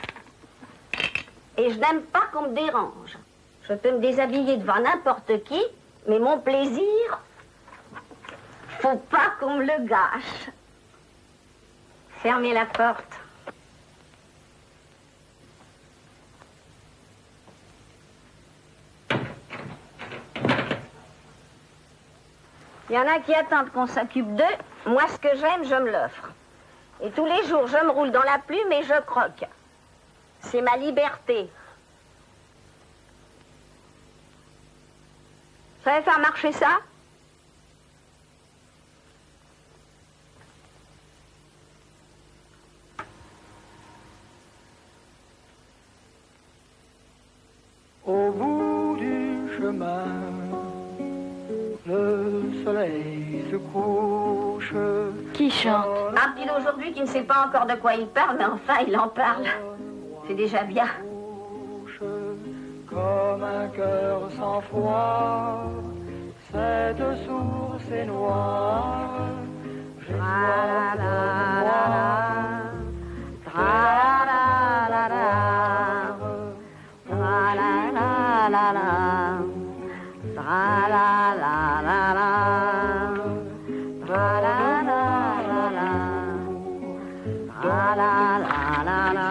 Et je n'aime pas qu'on me dérange. Je peux me déshabiller devant n'importe qui, mais mon plaisir, faut pas qu'on me le gâche. Fermez la porte. Il y en a qui attendent qu'on s'occupe d'eux. Moi, ce que j'aime, je me l'offre. Et tous les jours, je me roule dans la plume et je croque. C'est ma liberté. Vous savez faire marcher ça? Au bout du chemin, le soleil se couche. Qui chante? Un petit aujourd'hui qui ne sait pas encore de quoi il parle, mais enfin, il en parle. C'est déjà bien. Comme un cœur sans froid, cette source est noire. La la la la, la la la la, la la la la la, la la la la la, la la la la la.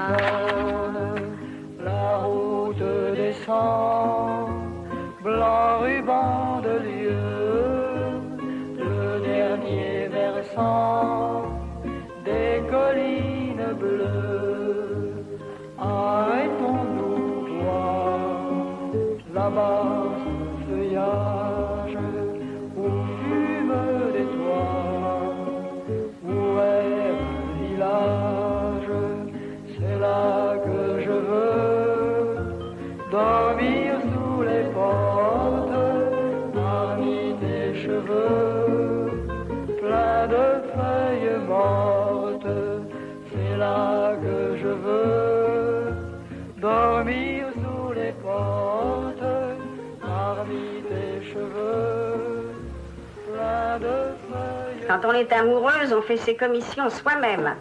La route descend, blanc ruban de lieu, le dernier versant des collines bleues. Arrêtons-nous voir là-bas ce feuillage où fument des toits, où est le village. C'est là que je veux dormir sous les portes, parmi tes cheveux pleins de feuilles mortes. C'est là que je veux dormir sous les portes, parmi tes cheveux pleins de feuilles. Quand on est amoureuse, on fait ses commissions soi-même.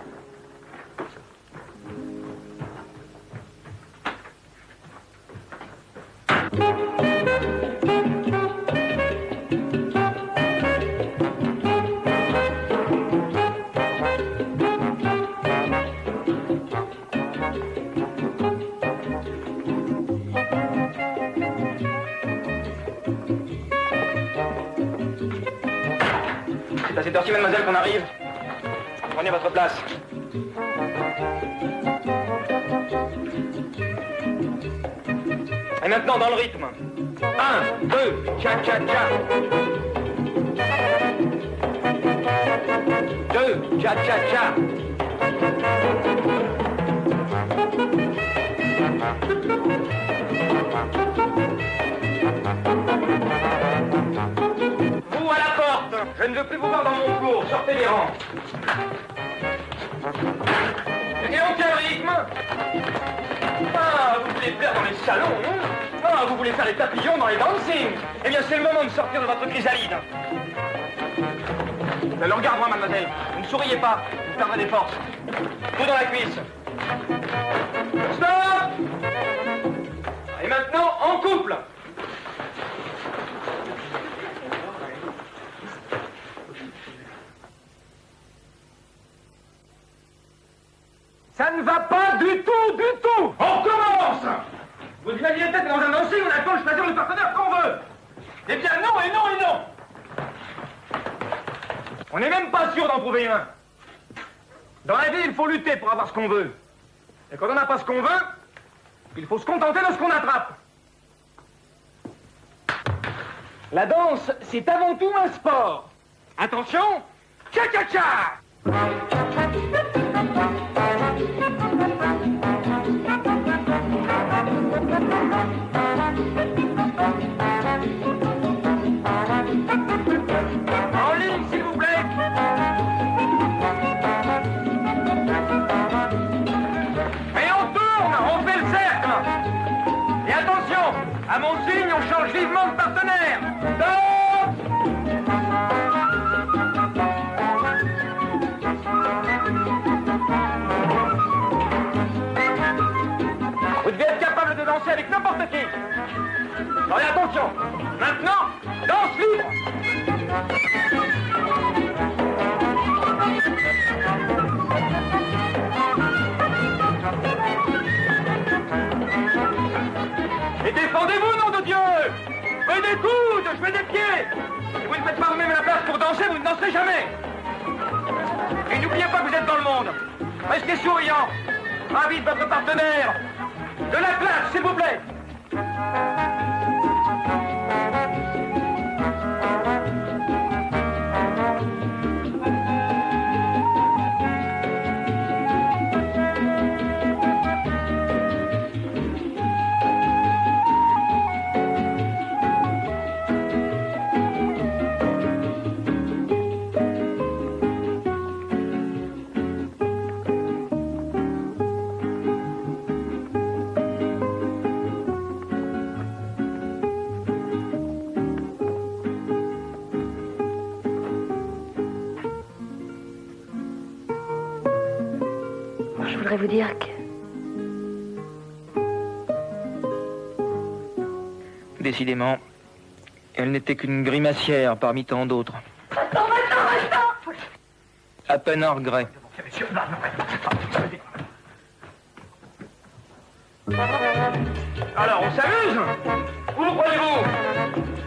C'est à cette heure-ci, mademoiselle, qu'on arrive. Prenez votre place. Et maintenant, dans le rythme. 1, 2, cha-cha-cha. 2, cha-cha-cha. Vous à la porte. Je ne veux plus vous voir dans mon cours. Sortez les rangs. Et on tient le rythme. Ah, vous voulez plaire dans les salons, non? Ah, vous voulez faire les papillons dans les dancing. Eh bien, c'est le moment de sortir de votre chrysalide. Alors, regarde-moi, mademoiselle. Vous ne souriez pas. Vous perdrez des forces. Tout dans la cuisse. Stop! Et maintenant, en couple. Ça ne va pas du tout, du tout. On commence. Vous imaginez peut-être que dans un dancing, on a le temps de choisir le partenaire qu'on veut. Eh bien non, et non, et non. On n'est même pas sûr d'en trouver un. Dans la vie, il faut lutter pour avoir ce qu'on veut. Et quand on n'a pas ce qu'on veut, il faut se contenter de ce qu'on attrape. La danse, c'est avant tout un sport. Attention, tcha-tcha-tcha. En ligne, s'il vous plaît. À mon signe, on change vivement de partenaire. Danse! Vous devez être capable de danser avec n'importe qui. Alors, attention, maintenant, danse libre. Et défendez-vous, nom de Dieu! Je mets des coudes, je mets des pieds! Si vous ne faites pas vous-même la place pour danser, vous ne danserez jamais! Et n'oubliez pas que vous êtes dans le monde. Restez souriant. Ravi de votre partenaire. De la place, s'il vous plaît! Je voudrais vous dire que... Décidément, elle n'était qu'une grimacière parmi tant d'autres. Restons. À peine un regret. Alors, on s'amuse? Où croyez-vous?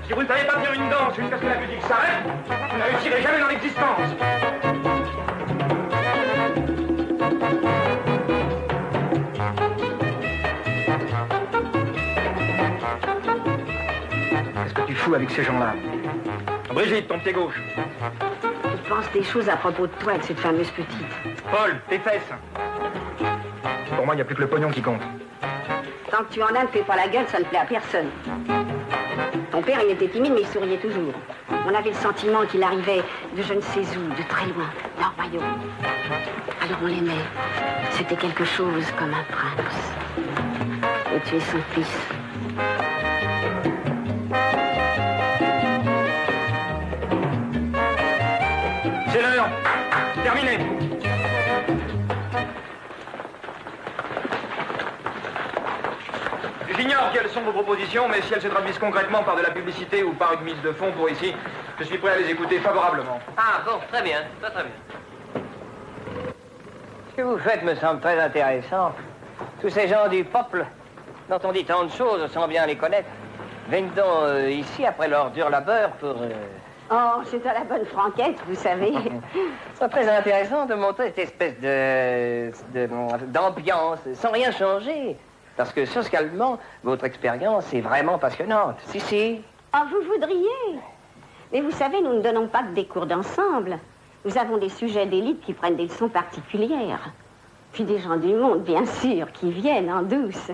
Si vous ne savez pas faire une danse jusqu'à ce que la musique s'arrête, vous ne réussirez jamais dans l'existence. Qu'est-ce que tu fous avec ces gens-là? Brigitte, ton pied gauche. Je pense des choses à propos de toi et de cette fameuse petite. Paul, tes fesses. Pour moi, il n'y a plus que le pognon qui compte. Tant que tu en as, ne fais pas la gueule, ça ne plaît à personne. Ton père, il était timide, mais il souriait toujours. On avait le sentiment qu'il arrivait de je ne sais où, de très loin, d'un royaume. Alors on l'aimait. C'était quelque chose comme un prince. Et tu es son fils. C'est l'heure. Terminé. J'ignore quelles sont vos propositions, mais si elles se traduisent concrètement par de la publicité ou par une mise de fonds pour ici, je suis prêt à les écouter favorablement. Ah bon, très bien, très bien. Ce que vous faites me semble très intéressant. Tous ces gens du peuple, dont on dit tant de choses sans bien les connaître, viennent donc ici après leur dur labeur pour... Oh, c'est à la bonne franquette, vous savez. C'est très intéressant de montrer cette espèce d'ambiance, sans rien changer. Parce que socialement, votre expérience est vraiment passionnante. Si. Oh, vous voudriez. Mais vous savez, nous ne donnons pas que des cours d'ensemble. Nous avons des sujets d'élite qui prennent des leçons particulières. Puis des gens du monde, bien sûr, qui viennent en douce.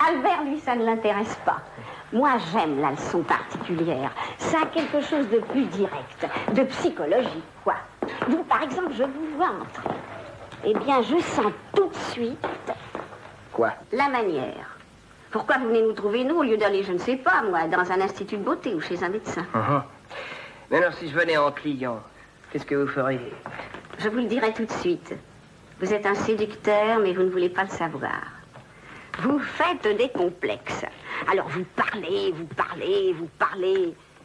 Albert, lui, ça ne l'intéresse pas. Moi, j'aime la leçon particulière. Ça a quelque chose de plus direct, de psychologique, quoi. Vous, par exemple, je vous vois entrer. Eh bien, je sens tout de suite... Quoi? La manière. Pourquoi vous venez nous trouver, nous, au lieu d'aller, je ne sais pas, moi, dans un institut de beauté ou chez un médecin? Mais alors, si je venais en client, qu'est-ce que vous feriez? Je vous le dirai tout de suite. Vous êtes un séducteur, mais vous ne voulez pas le savoir. Vous faites des complexes. Alors, vous parlez,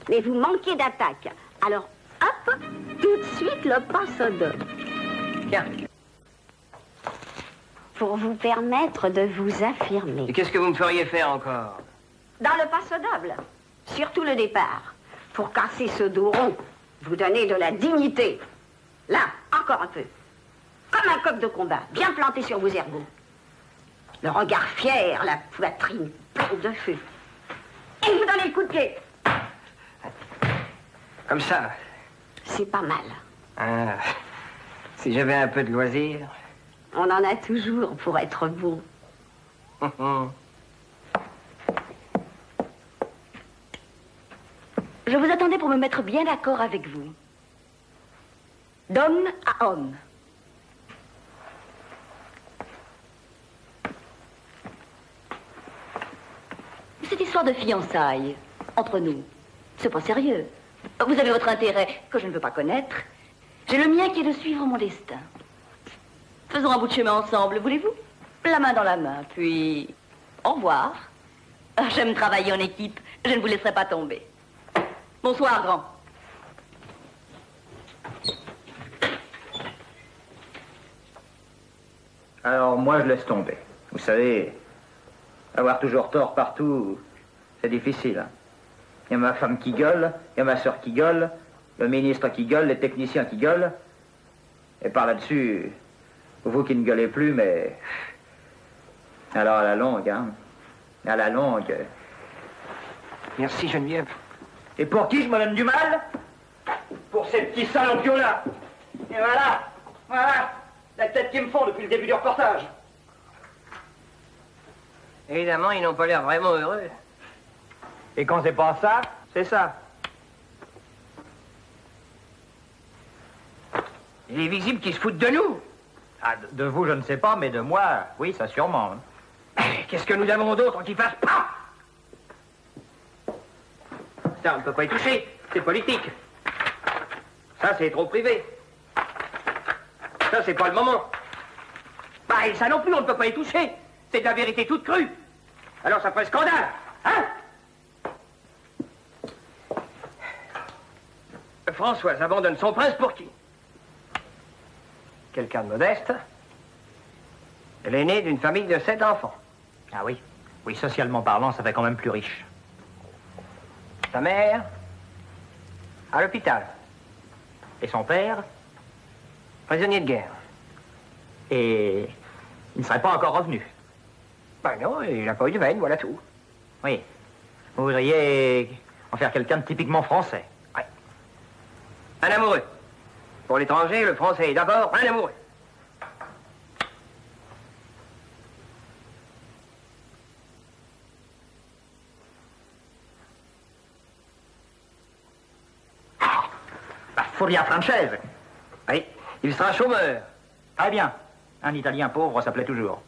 mais vous manquez d'attaque. Alors, hop, tout de suite, le pas se donne. Tiens. Pour vous permettre de vous affirmer. Et qu'est-ce que vous me feriez faire encore? Dans le passo doble, surtout le départ. Pour casser ce dos rond, vous donner de la dignité. Là, encore un peu. Comme un coq de combat, bien planté sur vos ergots. Le regard fier, la poitrine pleine de feu. Et vous donnez le coup de pied. Comme ça? C'est pas mal. Ah, si j'avais un peu de loisir. On en a toujours pour être beau. Je vous attendais pour me mettre bien d'accord avec vous. D'homme à homme. C'était histoire de fiançailles, entre nous, c'est pas sérieux. Vous avez votre intérêt que je ne veux pas connaître. J'ai le mien qui est de suivre mon destin. Faisons un bout de chemin ensemble, voulez-vous? La main dans la main, puis au revoir. J'aime travailler en équipe, je ne vous laisserai pas tomber. Bonsoir, grand. Alors moi je laisse tomber. Vous savez, avoir toujours tort partout, c'est difficile. Hein. Il y a ma femme qui gueule, il y a ma soeur qui gueule, le ministre qui gueule, les techniciens qui gueulent. Et par là-dessus, vous qui ne gueulez plus, mais... Alors à la longue, hein. À la longue... Merci Geneviève. Et pour qui je me donne du mal? Pour ces petits salopio-là. Et voilà, voilà, la tête qu'ils me font depuis le début du reportage. Évidemment, ils n'ont pas l'air vraiment heureux. Et quand c'est pas ça, c'est ça. Il est visible qu'ils se foutent de nous. Ah, de vous, je ne sais pas, mais de moi, oui, ça sûrement. Hein. Qu'est-ce que nous avons d'autre qui fasse pas? Ça, on ne peut pas y toucher. C'est politique. Ça, c'est trop privé. Ça, c'est pas le moment. Bah, et ça non plus, on ne peut pas y toucher. C'est de la vérité toute crue. Alors, ça ferait scandale, hein? Françoise abandonne son prince pour qui? Quelqu'un de modeste. L'aîné d'une famille de 7 enfants. Ah oui, oui, socialement parlant, ça fait quand même plus riche. Sa mère, à l'hôpital. Et son père? Prisonnier de guerre. Et il ne serait pas encore revenu? Ben non, il n'a pas eu de veine, voilà tout. Oui. Vous voudriez en faire quelqu'un de typiquement français? Ouais. Un amoureux. Pour l'étranger, le français est d'abord un amoureux. La Furia Française. Oui, il sera chômeur. Très bien. Un Italien pauvre, ça plaît toujours.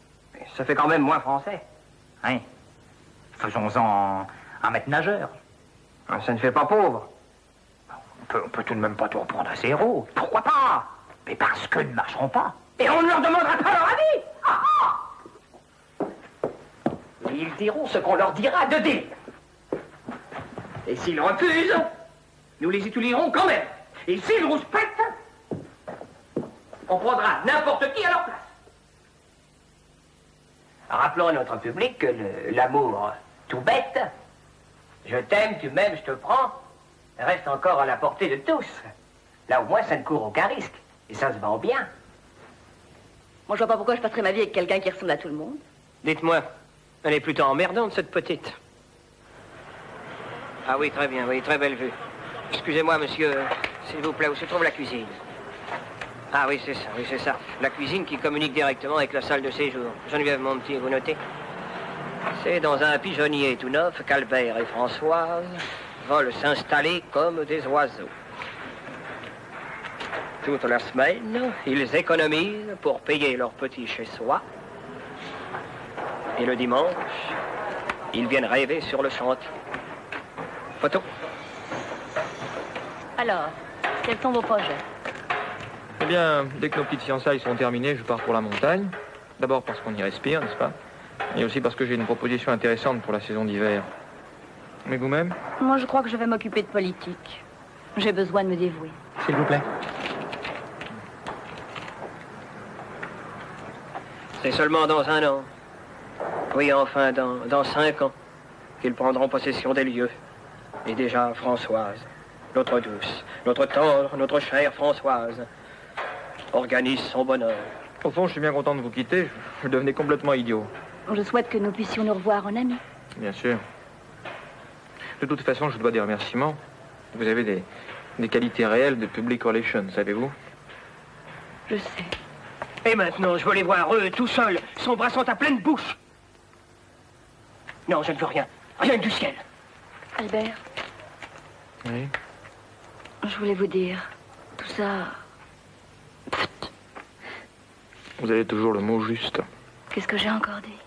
Ça fait quand même moins français. Oui. Faisons-en un maître nageur. Ça ne fait pas pauvre. On peut tout de même pas tout reprendre à zéro. Pourquoi pas? Mais parce qu'eux ne marcheront pas. Et on ne leur demandera pas leur avis. Ah, ah. Ils diront ce qu'on leur dira de dire. Et s'ils refusent, nous les étudierons quand même. Et s'ils rouspètent, on prendra n'importe qui à leur place. Rappelons à notre public que l'amour tout bête, je t'aime, tu m'aimes, je te prends, reste encore à la portée de tous. Là, au moins, ça ne court aucun risque. Et ça se vend bien. Moi, je vois pas pourquoi je passerais ma vie avec quelqu'un qui ressemble à tout le monde. Dites-moi, elle est plutôt emmerdante, cette petite. Ah oui, très bien, oui, très belle vue. Excusez-moi, monsieur, s'il vous plaît, où se trouve la cuisine? Ah oui, c'est ça. La cuisine qui communique directement avec la salle de séjour. Geneviève, mon petit, vous notez? C'est dans un pigeonnier tout neuf qu'Albert et Françoise veulent s'installer comme des oiseaux. Toute la semaine, ils économisent pour payer leur petit chez-soi. Et le dimanche, ils viennent rêver sur le chantier. Photo. Alors, quels sont vos projets? Eh bien, dès que nos petites fiançailles sont terminées, je pars pour la montagne. D'abord parce qu'on y respire, n'est-ce pas? Et aussi parce que j'ai une proposition intéressante pour la saison d'hiver. Mais vous-même? Moi, je crois que je vais m'occuper de politique. J'ai besoin de me dévouer. S'il vous plaît. C'est seulement dans 1 an. Oui, enfin, dans 5 ans, qu'ils prendront possession des lieux. Et déjà, Françoise, notre douce, notre tendre, notre chère Françoise, organise son bonheur. Au fond, je suis bien content de vous quitter. Je devenais complètement idiot. Je souhaite que nous puissions nous revoir en amis. Bien sûr. De toute façon, je dois des remerciements. Vous avez des qualités réelles de public relations, savez-vous? Je sais. Et maintenant, je veux les voir, eux, tout seuls, s'embrassant à pleine bouche. Non, je ne veux rien. Rien du ciel. Albert, Oui? je voulais vous dire, tout ça... Vous avez toujours le mot juste. Qu'est-ce que j'ai encore dit?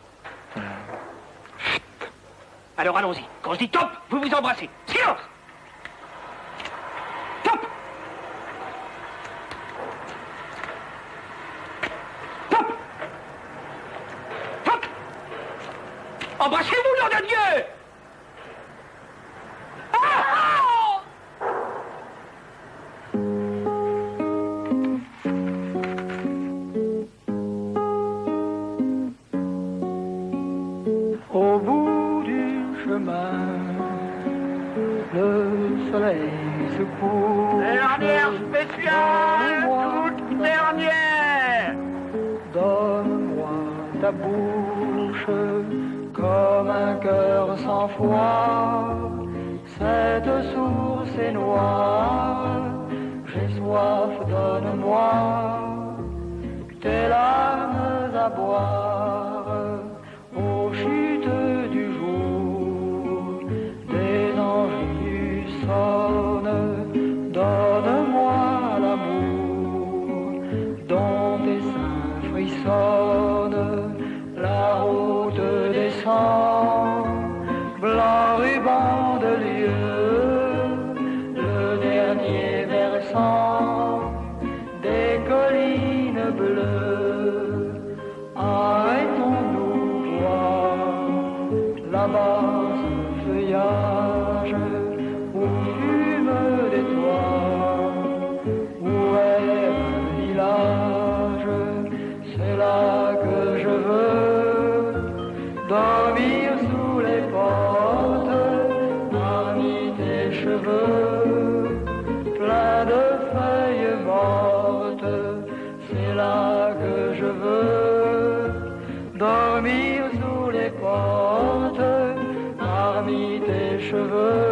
Alors allons-y. Quand je dis top, vous vous embrassez. Silence! Top! Top! Top! Embrassez-vous, nom de Dieu! Au bout du chemin, le soleil se couche. Dernière spéciale, toute dernière. Donne-moi ta bouche comme un cœur sans foi. Cette source est noire, j'ai soif, donne-moi tes larmes à boire. Aux chutes du jour, des anges sonnent, donne-moi l'amour dont tes seins frissonnent. La route descend, blanc ruban de lieu, le dernier versant des collines bleues. Arrêtons-nous voir là-bas ce feuillage où fument des toits, où est un village, c'est là que je veux dormir sous les portes, parmi tes cheveux, plein de feuilles mortes, c'est là que je veux dormir sous les portes, parmi tes cheveux.